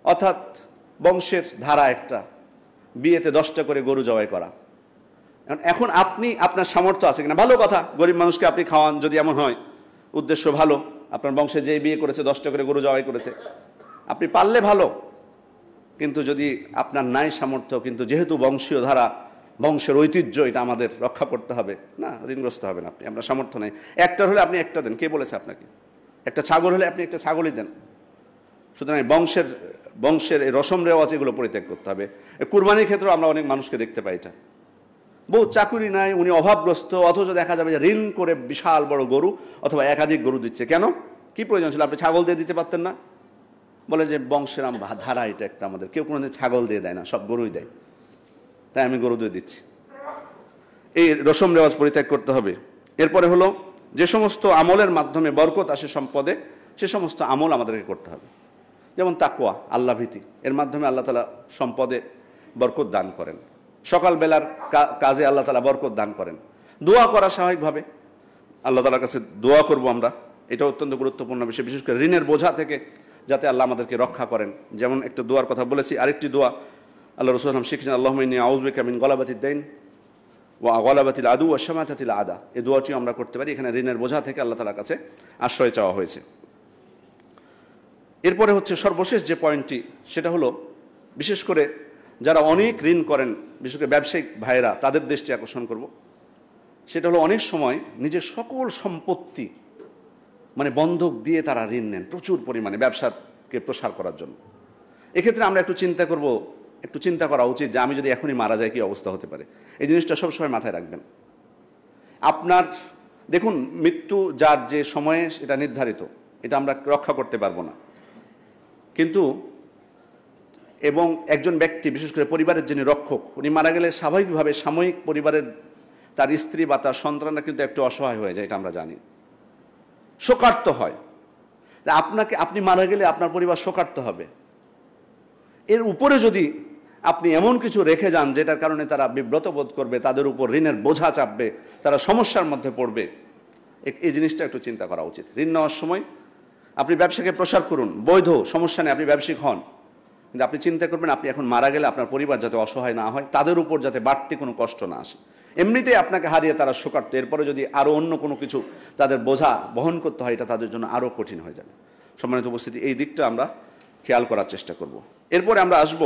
অর্থাৎ বংশের ধারা একটা, বিয়েতে 10টা করে গরু জবাই করা। এখন আপনি আপনার সামর্থ্য আছে কিনা, ভালো কথা, গরিব মানুষকে আপনি খাওয়ান, যদি এমন হয় উদ্দেশ্য ভালো, আপনার বংশে যে বিয়ে করেছে 10টা করে গরু জবাই করেছে, আপনি পারলে ভালো। কিন্তু যদি আপনার নাই সামর্থ্য, কিন্তু যেহেতু বংশীয় ধারা, বংশের ঐতিহ্য, এটা আমাদের রক্ষা করতে হবে, না, ঋণগ্রস্ত হবেন আপনি। আপনার সামর্থ্য নেই, একটার হলে আপনি একটা দেন, কে বলেছে আপনাকে? একটা ছাগল হলে আপনি একটা ছাগলই দেন। সুতরাং বংশের এই রসম রেওয়াজ এগুলো পরিত্যাগ করতে হবে। কুরবানির ক্ষেত্রেও আমরা অনেক মানুষকে দেখতে পাই, এটা বহু চাকুরি নাই, উনি অভাবগ্রস্ত, অথচ দেখা যাবে যে ঋণ করে বিশাল বড় গরু অথবা একাধিক গরু দিচ্ছে। কেন, কি প্রয়োজন ছিল? আপনি ছাগল দিয়ে দিতে পারতেন না? বলে যে বংশের ধারা এটা একটা, আমাদের কেউ কোনোদিন ছাগল দিয়ে দেয় না, সব গরুই দেয়, তাই আমি গরু দিয়ে দিচ্ছি। এই রসম রেওয়াজ পরিত্যাগ করতে হবে। এরপরে হলো যে সমস্ত আমলের মাধ্যমে বরকত আসে সম্পদে, সে সমস্ত আমল আমাদেরকে করতে হবে। যেমন তাকওয়া, আল্লাহ ভীতি, এর মাধ্যমে আল্লাহ তাআলা সম্পদে বরকত দান করেন। সকালবেলার কাজে আল্লাহ তাআলা বরকত দান করেন। দোয়া করা, স্বাভাবিকভাবে আল্লাহ তাআলার কাছে দোয়া করব আমরা, এটা অত্যন্ত গুরুত্বপূর্ণ বিষয়, বিশেষ করে ঋণের বোঝা থেকে যাতে আল্লাহ আমাদেরকে রক্ষা করেন। যেমন একটা দোয়ার কথা বলেছি, আরেকটি দোয়া আল্লাহ রাসূল সাল্লাল্লাহু আলাইহি ওয়াসাল্লাম শিখিয়েছেন, আল্লাহুম্মা ইন্নী আউযু বিকা মিন গলাবাতিদ দাইন ওয়া গলাবাতিল আদু ওয়া শামাতাতিল আদা। এই দোয়াটিও আমরা করতে পারি। এখানে ঋণের বোঝা থেকে আল্লাহ তাআলার কাছে আশ্রয় চাওয়া হয়েছে। এরপরে হচ্ছে সর্বশেষ যে পয়েন্টটি, সেটা হলো বিশেষ করে যারা অনেক ঋণ করেন, বিশেষ করে ব্যবসায়িক ভাইয়েরা, তাদের দৃষ্টি আকর্ষণ করব। সেটা হলো অনেক সময় নিজের সকল সম্পত্তি মানে বন্ধক দিয়ে তারা ঋণ নেন প্রচুর পরিমাণে ব্যবসাকে প্রসার করার জন্য। এক্ষেত্রে আমরা একটু চিন্তা করা উচিত যে আমি যদি এখনই মারা যাই, কি অবস্থা হতে পারে। এই জিনিসটা সবসময় মাথায় রাখবেন। আপনার দেখুন, মৃত্যু যার যে সময়ে এটা নির্ধারিত, এটা আমরা রক্ষা করতে পারবো না, কিন্তু এবং একজন ব্যক্তি, বিশেষ করে পরিবারের যিনি রক্ষক, উনি মারা গেলে স্বাভাবিকভাবে সাময়িক পরিবারের তার স্ত্রী বা তার সন্তানরা কিন্তু একটু অসহায় হয়ে যায়, এটা আমরা জানি, শোকার্ত হয়। আপনি মারা গেলে আপনার পরিবার শোকার্ত হবে। এর উপরে যদি আপনি এমন কিছু রেখে যান যেটার কারণে তারা বিব্রত বোধ করবে, তাদের উপর ঋণের বোঝা চাপবে, তারা সমস্যার মধ্যে পড়বে, এই জিনিসটা একটু চিন্তা করা উচিত। ঋণ নেওয়ার সময় আপনি ব্যবসাকে প্রসার করুন, বৈধ, সমস্যা নেই, আপনি ব্যবসায়িক হন, কিন্তু আপনি চিন্তা করবেন আপনি এখন মারা গেলে আপনার পরিবার যাতে অসহায় না হয়, তাদের উপর যাতে বাড়তি কোনো কষ্ট না আসে। এমনিতেই আপনাকে হারিয়ে তারা শোকার্ত, এরপরে যদি আরও অন্য কোনো কিছু তাদের বোঝা বহন করতে হয়, এটা তাদের জন্য আরও কঠিন হয়ে যাবে। সম্মানিত উপস্থিতি, এই দিকটা আমরা খেয়াল করার চেষ্টা করব। এরপরে আমরা আসব,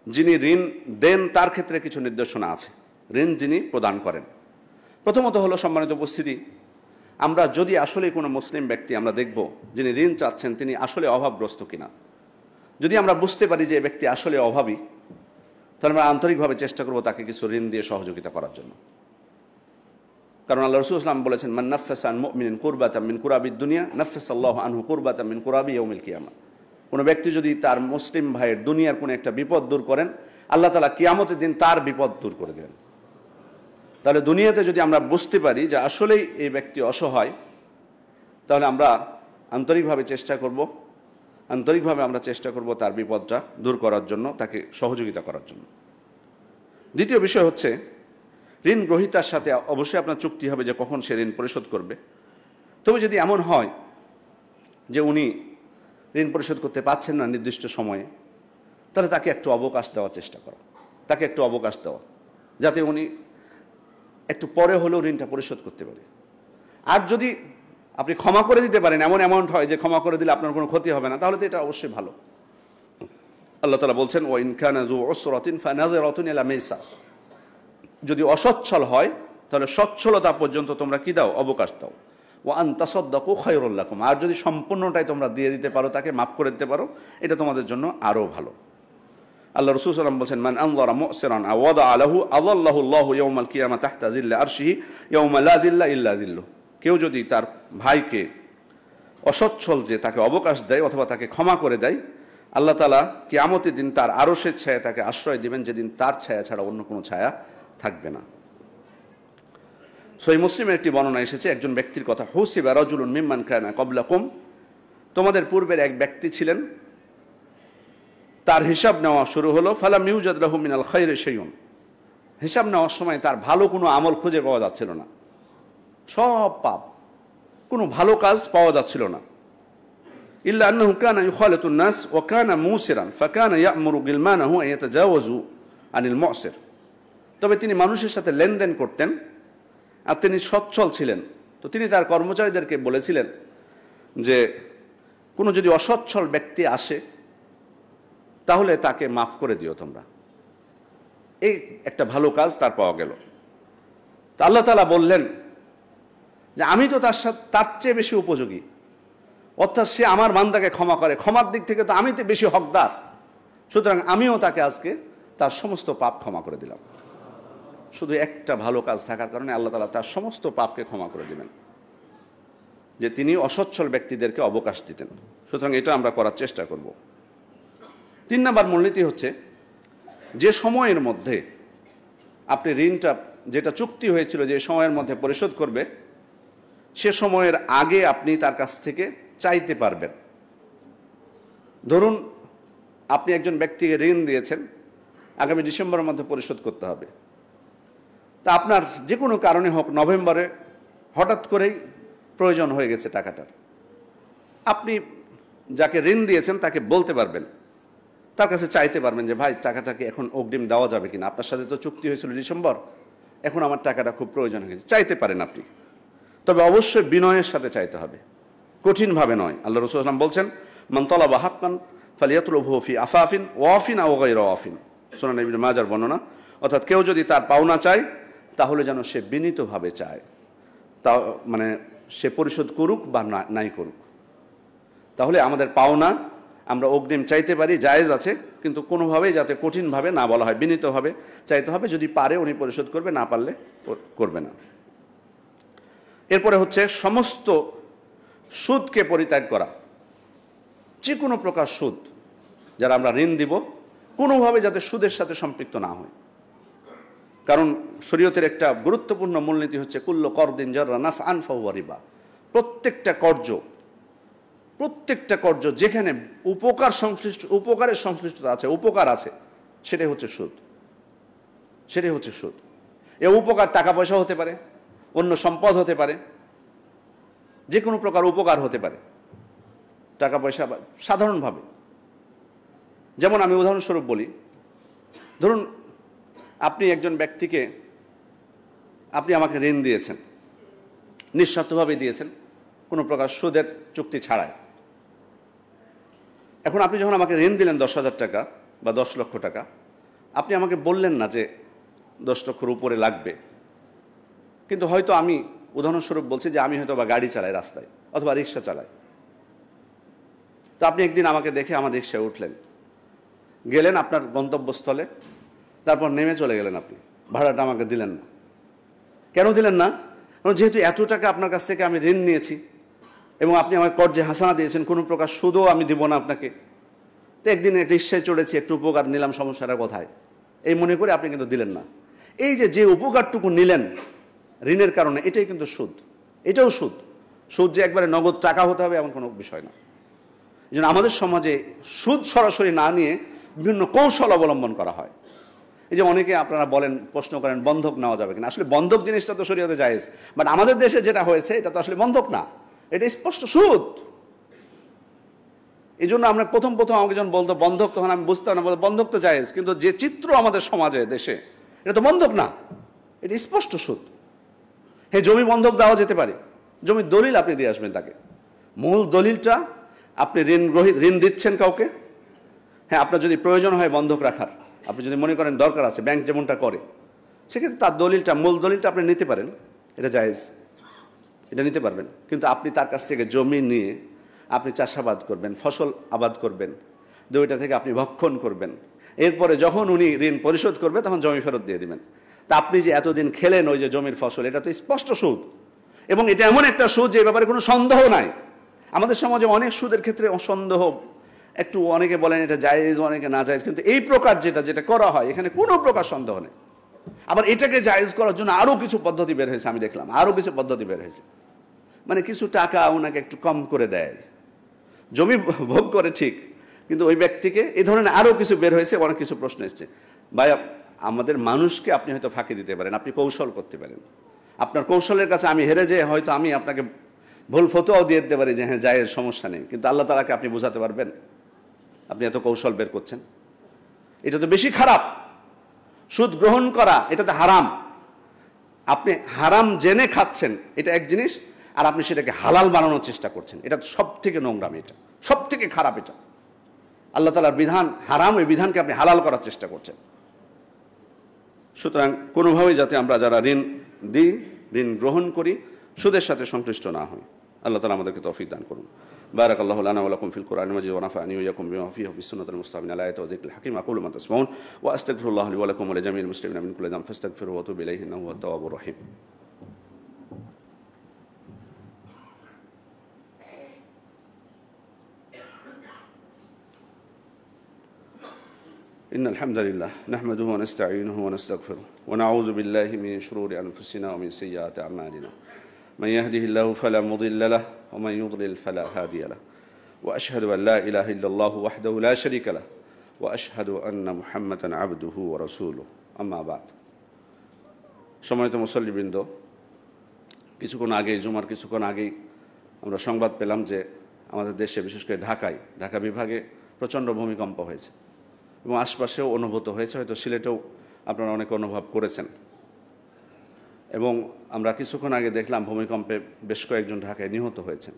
যিনি ঋণ দেন তার ক্ষেত্রে কিছু নির্দেশনা আছে, ঋণ যিনি প্রদান করেন। প্রথমত হলো, সম্মানিত উপস্থিতি, আমরা যদি আসলে কোনো মুসলিম ব্যক্তি আমরা দেখব যিনি ঋণ চাচ্ছেন তিনি আসলে অভাবগ্রস্ত কিনা। যদি আমরা বুঝতে পারি যে ব্যক্তি আসলে অভাবী, তাহলে আমরা আন্তরিকভাবে চেষ্টা করব তাকে কিছু ঋণ দিয়ে সহযোগিতা করার জন্য। কারণ আল্লাহ রাসূল সাল্লাল্লাহু আলাইহি ওয়াসাল্লাম বলেছেন, মান নাফাসা আন মুমিনিন কুরবাতাম মিন কুরাবিদ দুনিয়া নাফাসাল্লাহু আনহু কুরবাতাম মিন কুরাবি ইয়াউমিল কিয়ামা। কোনো ব্যক্তি যদি তার মুসলিম ভাইয়ের দুনিয়ার কোনো একটা বিপদ দূর করেন, আল্লাহ তাআলা কিয়ামতের দিন তার বিপদ দূর করে দেবেন। তাহলে দুনিয়াতে যদি আমরা বুঝতে পারি যে আসলেই এই ব্যক্তি অসহায়, তাহলে আমরা আন্তরিকভাবে চেষ্টা করব তার বিপদটা দূর করার জন্য, তাকে সহযোগিতা করার জন্য। দ্বিতীয় বিষয় হচ্ছে, ঋণ গ্রহীতার সাথে অবশ্যই আপনার চুক্তি হবে যে কখন সে ঋণ পরিশোধ করবে। তবে যদি এমন হয় যে উনি ঋণ পরিশোধ করতে পারছেন না নির্দিষ্ট সময়ে, তাহলে তাকে একটু অবকাশ দেওয়ার চেষ্টা করা, যাতে উনি একটু পরে হলেও ঋণটা পরিশোধ করতে পারে। আর যদি আপনি ক্ষমা করে দিতে পারেন, এমন অ্যামাউন্ট হয় যে ক্ষমা করে দিলে আপনার কোনো ক্ষতি হবে না, তাহলে তো এটা অবশ্যই ভালো। আল্লাহ তাআলা বলছেন, ওয়া ইন কানা যু উসরাতিন ফানাযিরাতুন ইলা মাইসা, যদি অসচ্ছল হয় তাহলে সচ্ছলতা পর্যন্ত তোমরা কি দাও, অবকাশ দাও। ওয়া আন তাসাদ্দাকু খায়রুল লাকুম, আর যদি সম্পূর্ণটাই তোমরা দিয়ে দিতে পারো, তাকে মাফ করে দিতে পারো, এটা তোমাদের জন্য আরও ভালো। আল্লাহ রাসূল সাল্লাল্লাহু আলাইহি ওয়াসাল্লাম বলছেন, মান আনযারা মু'সিরান আও ওয়াদাআ লাহু আযাল্লাহু আল্লাহু ইয়াওমাল কিয়ামা তাহতা যিল্লি আরশিহি ইয়াওমা লা যিল্লা ইল্লা যিল্লুহু। কেউ যদি তার ভাইকে অসচ্ছল যে তাকে অবকাশ দেয় অথবা তাকে ক্ষমা করে দেয়, আল্লাহ তাআলা কিয়ামতের দিন তার আরশের ছায়া তাকে আশ্রয় দিবেন, যেদিন তার ছায়া ছাড়া অন্য কোনো ছায়া থাকবে না। সহিহ মুসলিমের একটি বর্ণনা এসেছে একজন ব্যক্তির কথা, হুসিবা রাজুলুন মিম্মান কানা ক্বাবলাকুম, তোমাদের পূর্বের এক ব্যক্তি ছিলেন, তার হিসাব নেওয়া শুরু হলো, ফালাম ইউজাদ লাহু মিনাল খায়রি শাইউন, হিসাব নেওয়ার সময় তার ভালো কোনো আমল খুঁজে পাওয়া যাচ্ছিল না, সব পাপ, কোনো ভালো কাজ পাওয়া যাচ্ছিল না। ইল্লা আন্নাহু কানা ইউখালিতুন নাস ওয়া কানা মুসিরান ফাকানা ইয়া'মুরু গিলমানাহু আন ইয়াতাজাওয়াজু আনিল মুসির, তবে তিনি মানুষের সাথে লেনদেন করতেন আর তিনি সচ্ছল ছিলেন। তো তিনি তার কর্মচারীদেরকে বলেছিলেন যে কোনো যদি অসচ্ছল ব্যক্তি আসে তাহলে তাকে মাফ করে দিও তোমরা। এই একটা ভালো কাজ তার পাওয়া গেল। তা আল্লাহ তাআলা বললেন যে আমি তো তার চেয়ে বেশি উপযোগী, অর্থাৎ সে আমার বান্দাকে ক্ষমা করে, ক্ষমার দিক থেকে তো আমি তো বেশি হকদার, সুতরাং আমিও তাকে আজকে তার সমস্ত পাপ ক্ষমা করে দিলাম। শুধু একটা ভালো কাজ থাকার কারণে আল্লাহ তাআলা তার সমস্ত পাপকে ক্ষমা করে দিবেন, যে তিনি অসচ্ছল ব্যক্তিদেরকে অবকাশ দিতেন। সুতরাং এটা আমরা করার চেষ্টা করব। 3 নম্বর মূলনীতি হচ্ছে, যে সময়ের মধ্যে আপনি ঋণটা, যেটা চুক্তি হয়েছিল যে সময়ের মধ্যে পরিশোধ করবে, সে সময়ের আগে আপনি তার কাছ থেকে চাইতে পারবেন। ধরুন আপনি একজন ব্যক্তিকে ঋণ দিয়েছেন, আগামী ডিসেম্বরের মধ্যে পরিশোধ করতে হবে, তা আপনার যে কোনো কারণে হোক নভেম্বরে হঠাৎ করেই প্রয়োজন হয়ে গেছে টাকাটার, আপনি যাকে ঋণ দিয়েছেন তাকে বলতে পারবেন, তার কাছে চাইতে পারবেন যে ভাই টাকাটাকে এখন অগ্রিম দেওয়া যাবে কিনা, আপনার সাথে তো চুক্তি হয়েছিল ডিসেম্বর, এখন আমার টাকাটা খুব প্রয়োজন হয়ে গেছে, চাইতে পারেন আপনি। তবে অবশ্যই বিনয়ের সাথে চাইতে হবে, কঠিনভাবে নয়। আল্লাহ রাসূল সাল্লাল্লাহু আলাইহি ওয়াসাল্লাম বলছেন, মান তালাবা হাক্কান ফালিয়াতলুবহু ফি আফাফিন ওয়াফিন আও গায়রা ওয়াফিন, সুনান ইবনে মাজার বর্ণনা। অর্থাৎ কেউ যদি তার পাওনা চায় তাহলে যেন সে বিনীতভাবে চায়, তা মানে সে পরিশোধ করুক বা নাই করুক। তাহলে আমাদের পাওনা আমরা অগ্রিম চাইতে পারি, জায়েজ আছে, কিন্তু কোনোভাবেই যাতে কঠিনভাবে না বলা হয়, বিনীতভাবে চাইতে হবে। যদি পারে উনি পরিশোধ করবে, না পারলে করবে না। এরপরে হচ্ছে সমস্ত সুদকে পরিত্যাগ করা, যে কোনো প্রকার সুদ, যারা আমরা ঋণ দিব কোনোভাবে যাতে সুদের সাথে সম্পৃক্ত না হয়। কারণ শরীয়তের একটা গুরুত্বপূর্ণ মূলনীতি হচ্ছে কুল্লু করদিন জাররা নাফআন ফাহুয়া রিবা, প্রত্যেকটা কর্য যেখানে উপকারের সংশ্লিষ্টতা আছে, উপকার আছে, সেটাই হচ্ছে সুদ। এ উপকার টাকা পয়সা হতে পারে, অন্য সম্পদ হতে পারে, যে কোনো প্রকার উপকার হতে পারে, টাকা পয়সা সাধারণভাবে। যেমন আমি উদাহরণস্বরূপ বলি, ধরুন আপনি একজন ব্যক্তিকে, আপনি আমাকে ঋণ দিয়েছেন, নিঃস্বার্থভাবে দিয়েছেন, কোনো প্রকার সুদের চুক্তি ছাড়াই। এখন আপনি যখন আমাকে ঋণ দিলেন 10,000 টাকা বা 10 লক্ষ টাকা, আপনি আমাকে বললেন না যে 10 লক্ষর উপরে লাগবে, কিন্তু হয়তো আমি উদাহরণস্বরূপ বলছি যে আমি হয়তো বা গাড়ি চালাই রাস্তায় অথবা রিক্সা চালাই। তো আপনি একদিন আমাকে দেখে আমার রিক্সায় উঠলেন, গেলেন আপনার গন্তব্যস্থলে, তারপর নেমে চলে গেলেন, আপনি ভাড়াটা আমাকে দিলেন না। কেন দিলেন না? কারণ যেহেতু এত টাকা আপনার কাছ থেকে আমি ঋণ নিয়েছি এবং আপনি আমাকে কর্জে হাসানা দিয়েছেন, কোনো প্রকার সুদও আমি দিব না আপনাকে, তো একদিন রিক্সায় চড়েছি, একটু উপকার নিলাম, সমস্যাটা কোথায়, এই মনে করে আপনি কিন্তু দিলেন না। এই যে উপকারটুকু নিলেন ঋণের কারণে, এটাই কিন্তু সুদ, এটাও সুদ। যে একবারে নগদ টাকা হতে হবে এমন কোনো বিষয় না। এই জন্য আমাদের সমাজে সুদ সরাসরি না নিয়ে বিভিন্ন কৌশল অবলম্বন করা হয়। এই যে অনেকে আপনারা বলেন, প্রশ্ন করেন বন্ধক নেওয়া যাবে কিনা। আসলে বন্ধক জিনিসটা তো শরীয়তে জায়েজ, বাট আমাদের দেশে যেটা হয়েছে এটা তো আসলে বন্ধক না, এটা স্পষ্ট সুদ। এই জন্য আমরা প্রথম আমাকে যখন বলতো বন্ধক, তখন আমি বুঝতাম না, বন্ধক তো জায়েজ, কিন্তু যে চিত্র আমাদের সমাজে দেশে, এটা তো বন্ধক না, এটা স্পষ্ট সুদ। হ্যাঁ, জমি বন্ধক দেওয়া যেতে পারে, জমির দলিল আপনি দিয়ে আসবেন তাকে, মূল দলিলটা, আপনি ঋণ দিচ্ছেন কাউকে, হ্যাঁ, আপনার যদি প্রয়োজন হয় বন্ধক রাখার, আপনি যদি মনে করেন দরকার আছে, ব্যাংক যেমনটা করে, সেক্ষেত্রে তার দলিলটা, মূল দলিলটা আপনি নিতে পারেন, এটা জায়েজ, এটা নিতে পারবেন। কিন্তু আপনি তার কাছ থেকে জমি নিয়ে আপনি চাষাবাদ করবেন, ফসল আবাদ করবেন, দুইটা থেকে আপনি ভক্ষণ করবেন, এরপরে যখন উনি ঋণ পরিশোধ করবে তখন জমি ফেরত দিয়ে দিবেন। তা আপনি যে এতদিন খেলেন ওই যে জমির ফসল, এটা তো স্পষ্ট সুদ, এবং এটা এমন একটা সুদ যে ব্যাপারে কোনো সন্দেহ নাই। আমাদের সমাজে অনেক সুদের ক্ষেত্রে সন্দেহ, একটু অনেকে বলেন এটা জায়েজ, অনেকে না জায়েজ, কিন্তু এই প্রকার যেটা করা হয় এখানে কোনো প্রকার সন্দেহ নেই। আবার এটাকে জায়েজ করার জন্য আরও কিছু পদ্ধতি বের হয়েছে, আমি দেখলাম আরও কিছু পদ্ধতি বের হয়েছে, মানে কিছু টাকা ওনাকে একটু কম করে দেয়, জমি ভোগ করে ঠিক, কিন্তু ওই ব্যক্তিকে এই ধরনের আরও কিছু বের হয়েছে, অনেক কিছু প্রশ্ন এসছে। ভাই, আমাদের মানুষকে আপনি হয়তো ফাঁকি দিতে পারেন, আপনি কৌশল করতে পারেন, আপনার কৌশলের কাছে আমি হেরে যেয়ে হয়তো আমি আপনাকে ভুল ফতোয়াও দিয়ে দিতে পারি যে হ্যাঁ জায়েজ, সমস্যা নেই, কিন্তু আল্লাহ তাআলাকে আপনি বোঝাতে পারবেন আপনি এত কৌশল বের করছেন? এটা তো বেশি খারাপ। সুদ গ্রহণ করা এটা তো হারাম, আপনি হারাম জেনে খাচ্ছেন, এটা এক জিনিস, আর আপনি সেটাকে হালাল বানানোর চেষ্টা করছেন, এটা সব থেকে নোংরাম, এটা সব থেকে খারাপ। এটা আল্লাহ তাআলার বিধান হারাম, ওই বিধানকে আপনি হালাল করার চেষ্টা করছেন। সুতরাং কোনোভাবেই যাতে আমরা যারা ঋণ দিই, ঋণ গ্রহণ করি, সুদের সাথে সংশ্লিষ্ট না হই। আল্লাহ তাআলা আমাদেরকে তৌফিক দান করুন। বারাকাল্লাহু লানা ওয়া লাকুম ফিল কুরআনিল মাজিদ ওয়া নাফা'নি ওয়া ইয়াকুম বিমা ফীহি ওয়া বিস-সুন্নাতিল মুস্তাবিনা আল আয়াতি ওয়া যিকরিল হাকীম। আকুলু মা তাসমাউন ওয়া আস্তাগফিরুল্লাহ লি ওয়া লাকুম ওয়া লিজামিল মুসলিমিনা মিন কুল্লি যামবিন ফাস্তাগফিরুহু ওয়া তুবু ইলাইহি ইন্নাহু হুয়াত তাওয়াবুর রাহিম। إن الحمد لله نحمده ونستعينه ونستغفره ونعوذ بالله من شرور أنفسنا ومن سيئات أعمالنا من يهده الله فلا مضل له ومن يضلل فلا هادي له وأشهد أن لا إله إلا الله وحده لا شريك له وأشهد أن محمدا عبده ورسوله أما بعد। সম্মানিত মুসল্লিবৃন্দ, কিছুক্ষণ আগেই, জুমার কিছুক্ষণ আগেই আমরা সংবাদ পেলাম যে আমাদের দেশে, বিশেষ করে ঢাকা বিভাগে প্রচণ্ড ভূমিকম্প হয়েছে এবং আশপাশেও অনুভূত হয়েছে, হয়তো সিলেটেও আপনারা অনেকে অনুভব করেছেন। এবং আমরা কিছুক্ষণ আগে দেখলাম ভূমিকম্পে বেশ কয়েকজন ঢাকায় নিহত হয়েছেন।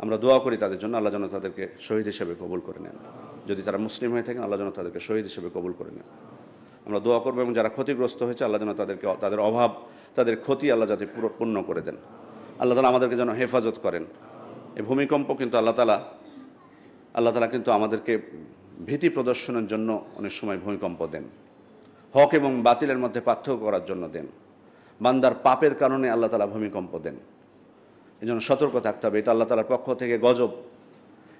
আমরা দোয়া করি তাদের জন্য, আল্লাহ যেন তাদেরকে শহীদ হিসেবে কবুল করে নেন। যদি তারা মুসলিম হয়ে থাকেন, আল্লাহ যেন তাদেরকে শহীদ হিসেবে কবুল করে নেন। আমরা দোয়া করবো, এবং যারা ক্ষতিগ্রস্ত হয়েছে আল্লাহ যেন তাদেরকে, তাদের অভাব, তাদের ক্ষতি আল্লাহ যাতে পূর্ণ করে দেন। আল্লাহ তাআলা আমাদেরকে যেন হেফাজত করেন। এই ভূমিকম্প কিন্তু আল্লাহ তাআলা কিন্তু আমাদেরকে ভীতি প্রদর্শনের জন্য অনেক সময় ভূমিকম্প দেন, হক এবং বাতিলের মধ্যে পার্থক্য করার জন্য দেন, বান্দার পাপের কারণে আল্লাহ তাআলা ভূমিকম্প দেন। এই জন্য সতর্ক থাকতে হবে। এটা আল্লাহ তাআলার পক্ষ থেকে গজব।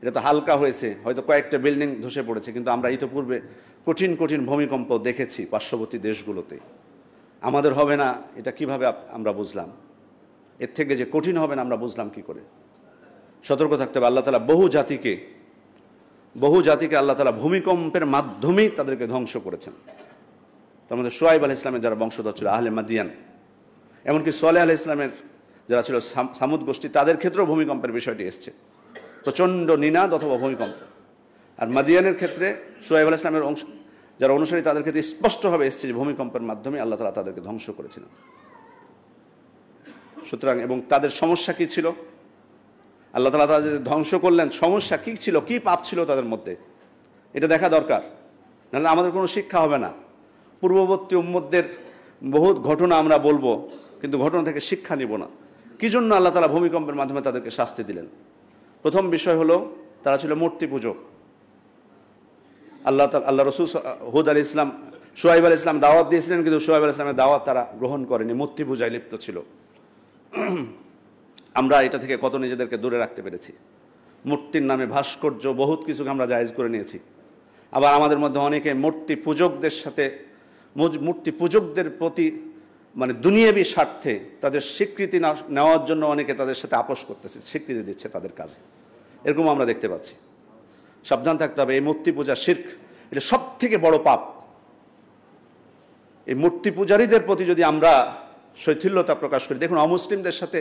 এটা তো হালকা হয়েছে, হয়তো কয়েকটা বিল্ডিং ধসে পড়েছে, কিন্তু আমরা ইতিপূর্বে কঠিন কঠিন ভূমিকম্প দেখেছি পার্শ্ববর্তী দেশগুলোতে। আমাদের হবে না এটা কিভাবে আমরা বুঝলাম? এর থেকে যে কঠিন হবে না আমরা বুঝলাম কি করে? সতর্ক থাকতে হবে। আল্লাহ তাআলা বহু জাতিকে আল্লাহ তাআলা ভূমিকম্পের মাধ্যমেই তাদেরকে ধ্বংস করেছেন। তার মধ্যে শুআয়ব আলাইহিস সালামের যারা বংশধর ছিল, আহলে মাদিয়ান, এমনকি সালেহ আলাইহিস সালামের যারা ছিল সামুদ গোষ্ঠী, তাদের ক্ষেত্রেও ভূমিকম্পের বিষয়টি এসছে, প্রচণ্ড নিনাদ অথবা ভূমিকম্প। আর মাদিয়ানের ক্ষেত্রে শুআয়ব আলাইহিস সালামের যারা অনুসারী, তাদের ক্ষেত্রে স্পষ্টভাবে এসছে যে ভূমিকম্পের মাধ্যমে আল্লাহ তাআলা তাদেরকে ধ্বংস করেছিলেন। সুতরাং, এবং তাদের সমস্যা কি ছিল? আল্লাহ তাআলা তাদের ধ্বংস করলেন, সমস্যা কি ছিল, কি পাপ ছিল তাদের মধ্যে, এটা দেখা দরকার। নাহলে আমাদের কোনো শিক্ষা হবে না। পূর্ববর্তী উম্মতদের বহুত ঘটনা আমরা বলবো, কিন্তু ঘটনা থেকে শিক্ষা নিব না। কি জন্য আল্লাহ তাআলা ভূমিকম্পের মাধ্যমে তাদেরকে শাস্তি দিলেন? প্রথম বিষয় হলো, তারা ছিল মূর্তি পূজক। আল্লাহ রসুল হুদ আলাইহিস সালাম, শুআয়ব আলাইহিস সালাম দাওয়াত দিয়েছিলেন, কিন্তু শুআয়ব আলাইহিস সালামের দাওয়াত তারা গ্রহণ করেনি, মূর্তি পূজায় লিপ্ত ছিল। আমরা এটা থেকে কত নিজেদেরকে দূরে রাখতে পেরেছি। মূর্তির নামে ভাস্কর্য, বহুত কিছুকে আমরা জায়েজ করে নিয়েছি। আবার আমাদের মধ্যে অনেকে মূর্তি পূজকদের প্রতি মানে দুনিয়াবি স্বার্থে তাদের স্বীকৃতি নেওয়ার জন্য অনেকে তাদের সাথে আপোষ করতেছে, স্বীকৃতি দিচ্ছে তাদের কাজে, এরকম আমরা দেখতে পাচ্ছি। সাবধান থাকতে হবে। এই মূর্তি পূজা শিরক, এটা সব থেকে বড় পাপ। এই মূর্তি পূজারীদের প্রতি যদি আমরা শৈথিল্যতা প্রকাশ করি, দেখুন অমুসলিমদের সাথে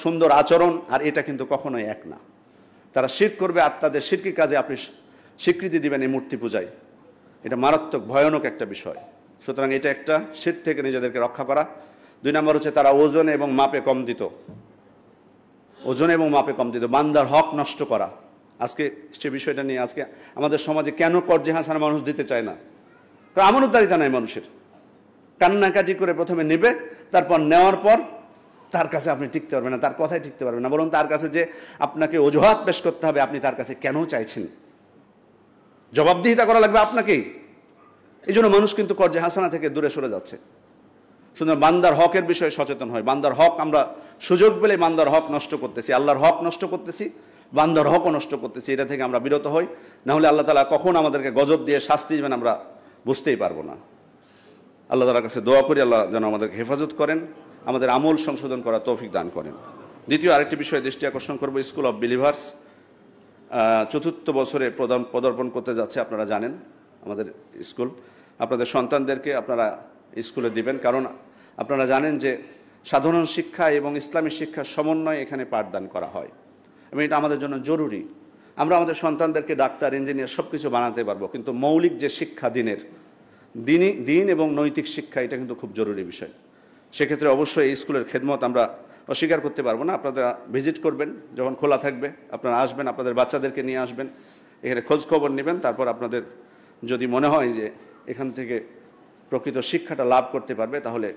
সুন্দর আচরণ আর এটা কিন্তু কখনোই এক না। তারা শিরক করবে, আর তাদের শিরকি কাজে আপনি স্বীকৃতি দিবেন এই মূর্তি পূজায়, এটা মারাত্মক ভয়ানক একটা বিষয়। সুতরাং এটা একটা, শিরক থেকে নিজেদেরকে রক্ষা করা। 2 নম্বর হচ্ছে তারা ওজনে এবং মাপে কম দিত, বান্দার হক নষ্ট করা। আজকে সে বিষয়টা নিয়ে আজকে আমাদের সমাজে কেন কর্জে হাসানা মানুষ দিতে চায় না? কারণ আমানতদারিতা নাই মানুষের। কান্নাকাটি করে প্রথমে নেবে, তারপর নেওয়ার পর তার কাছে আপনি টিকতে পারবেন না, তার কথাই টিকতে পারবেন না, বরং তার কাছে যে আপনাকে অজুহাত পেশ করতে হবে আপনি তার কাছে কেন চাইছেন, জবাবদিহিতা করা লাগবে আপনাকেই। এই জন্য মানুষ কিন্তু কর্জে হাসানা থেকে দূরে সরে যাচ্ছে। সুতরাং বান্দার হকের বিষয়ে সচেতন হয়। বান্দার হক আমরা সুযোগ পেলে বান্দার হক নষ্ট করতেছি, আল্লাহর হক নষ্ট করতেছি, বান্দার হকও নষ্ট করতেছি। এটা থেকে আমরা বিরত হই, না হলে আল্লাহ তাআলা কখন আমাদেরকে গজব দিয়ে শাস্তি দেবেন আমরা বুঝতেই পারবো না। আল্লাহ তাআলার কাছে দোয়া করি আল্লাহ যেন আমাদেরকে হেফাজত করেন, আমাদের আমল সংশোধন করার তৌফিক দান করেন। দ্বিতীয় আরেকটি বিষয়ে দৃষ্টি আকর্ষণ করব, স্কুল অফ বিলিভার্স চতুর্থ বছরে পদার্পণ করতে যাচ্ছে। আপনারা জানেন আমাদের স্কুল, আপনাদের সন্তানদেরকে আপনারা স্কুলে দিবেন, কারণ আপনারা জানেন যে সাধারণ শিক্ষা এবং ইসলামী শিক্ষার সমন্বয়ে এখানে পাঠদান করা হয় এবং এটা আমাদের জন্য জরুরি। আমরা আমাদের সন্তানদেরকে ডাক্তার, ইঞ্জিনিয়ার সব কিছু বানাতে পারবো, কিন্তু মৌলিক যে শিক্ষা দিন এবং নৈতিক শিক্ষা, এটা কিন্তু খুব জরুরি বিষয়। সেক্ষেত্রে অবশ্যই এই স্কুলের খেদমত আমরা অস্বীকার করতে পারবো না। আপনারা ভিজিট করবেন, যখন খোলা থাকবে আপনারা আসবেন, আপনাদের বাচ্চাদেরকে নিয়ে আসবেন, এখানে খোঁজ খবর নেবেন, তারপর আপনাদের যদি মনে হয় যে এখান থেকে প্রকৃত শিক্ষাটা লাভ করতে পারবে তাহলে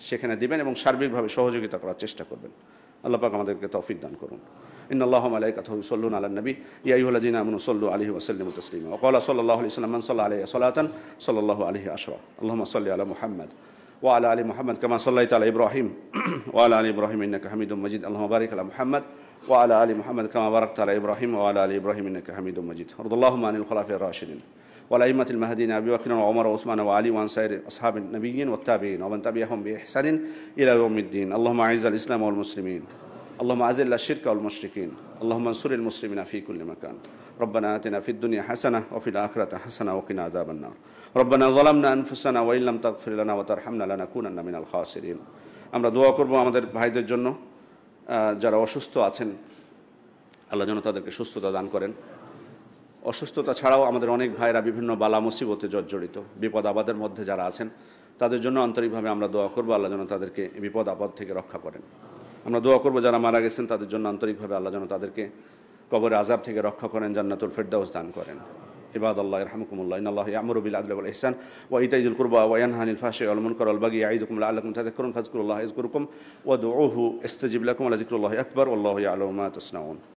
সেখানে দিবেন এবং সার্বিকভাবে সহযোগিতা করার চেষ্টা করবেন। আল্লাহ পাক আমাদেরকে তৌফিক দান করুন। ইন্নাল্লাহা ওয়া মালাইকাতুহু ইউসাল্লুনা আলান নবী ইয়া আইয়ুহাল্লাযীনা আমানু সাল্লু আলাইহি ওয়া সাল্লিমু তাসলিমা ওয়া ক্বালা সাল্লাল্লাহু আলাইহি ওয়াসাল্লাম মান সাল্লা আলাইহি সালাতান সাল্লাল্লাহু আলাইহি আশরা। আল্লাহুম্মা সাল্লি আলা মুহাম্মাদ ওয়া আলা আলি মুহাম্মাদ কামা সাল্লাইতা আলা ইব্রাহিম ওয়া আলা আলি ইব্রাহিম ইন্নাকা হামিদুম মাজিদ। আল্লাহুম্মা বারিক আলা মুহাম্মাদ ওয়া আলা আলি মুহাম্মাদ কামা বারাকতা আলা ইব্রাহিম ওয়া আলা আলি ইব্রাহিম ইন্নাকা হামিদুম মাজিদ। ওয়ারদাল্লাহুম্মা আনিল খুলাফায়ে রাশিদিন والأئمة المهديين أبي بكر وعمر وعثمان وعلي وعن سائر أصحاب النبيين والتابعين ومن تبعهم بإحسان إلى يوم الدين. اللهم أعز الإسلام والمسلمين، اللهم أذل الشرك والمشركين، اللهم انصر المسلمين في كل مكان. ربنا آتنا في الدنيا حسنة وفي الآخرة حسنة وقنا عذاب النار. ربنا ظلمنا أنفسنا وإن لم تغفر لنا وترحمنا لنكونن من الخاسرين. আমরা দোয়া করব আমাদের ভাইদের জন্য যারা অসুস্থ আছেন, আল্লাহ যেন তাদেরকে সুস্থতা দান করেন। অসুস্থতা ছাড়াও আমাদের অনেক ভাইরা বিভিন্ন বালা মুসিবতে জর্জরিত, বিপদ আপদের মধ্যে যারা আছেন তাদের জন্য আন্তরিকভাবে আমরা দোয়া করব আল্লাহ যেন তাদেরকে বিপদ আপদ থেকে রক্ষা করেন। আমরা দোয়া করব যারা মারা গেছেন তাদের জন্য আন্তরিকভাবে আল্লাহ যেন তাদেরকে কবরের আযাব থেকে রক্ষা করেন, জান্নাতুল ফেরদাউস দান করেন। ইবাদাল্লাহ ইরহামুকুমুল্লাহ, ইন্নাল্লাহা ইয়া'মুরু বিল আদলি ওয়াল ইহসান ওয়া ইতাইযিল কুরবা ওয়া ইয়ানহা আনিল ফাহশাই ওয়াল মুনকারি ওয়াল বাগyi ইয়া'iদুকুম লা'আল্লাকুম তাযাক্কারুন ফাযকুরুল্লাহা ইয়াযকুরকুম ওয়াদউহু ইস্তাজিব লাকুম ওয়া লাযিকরুল্লাহি আকবার ওয়াল্লাহু ইয়া'লামু মা তাসনাউন।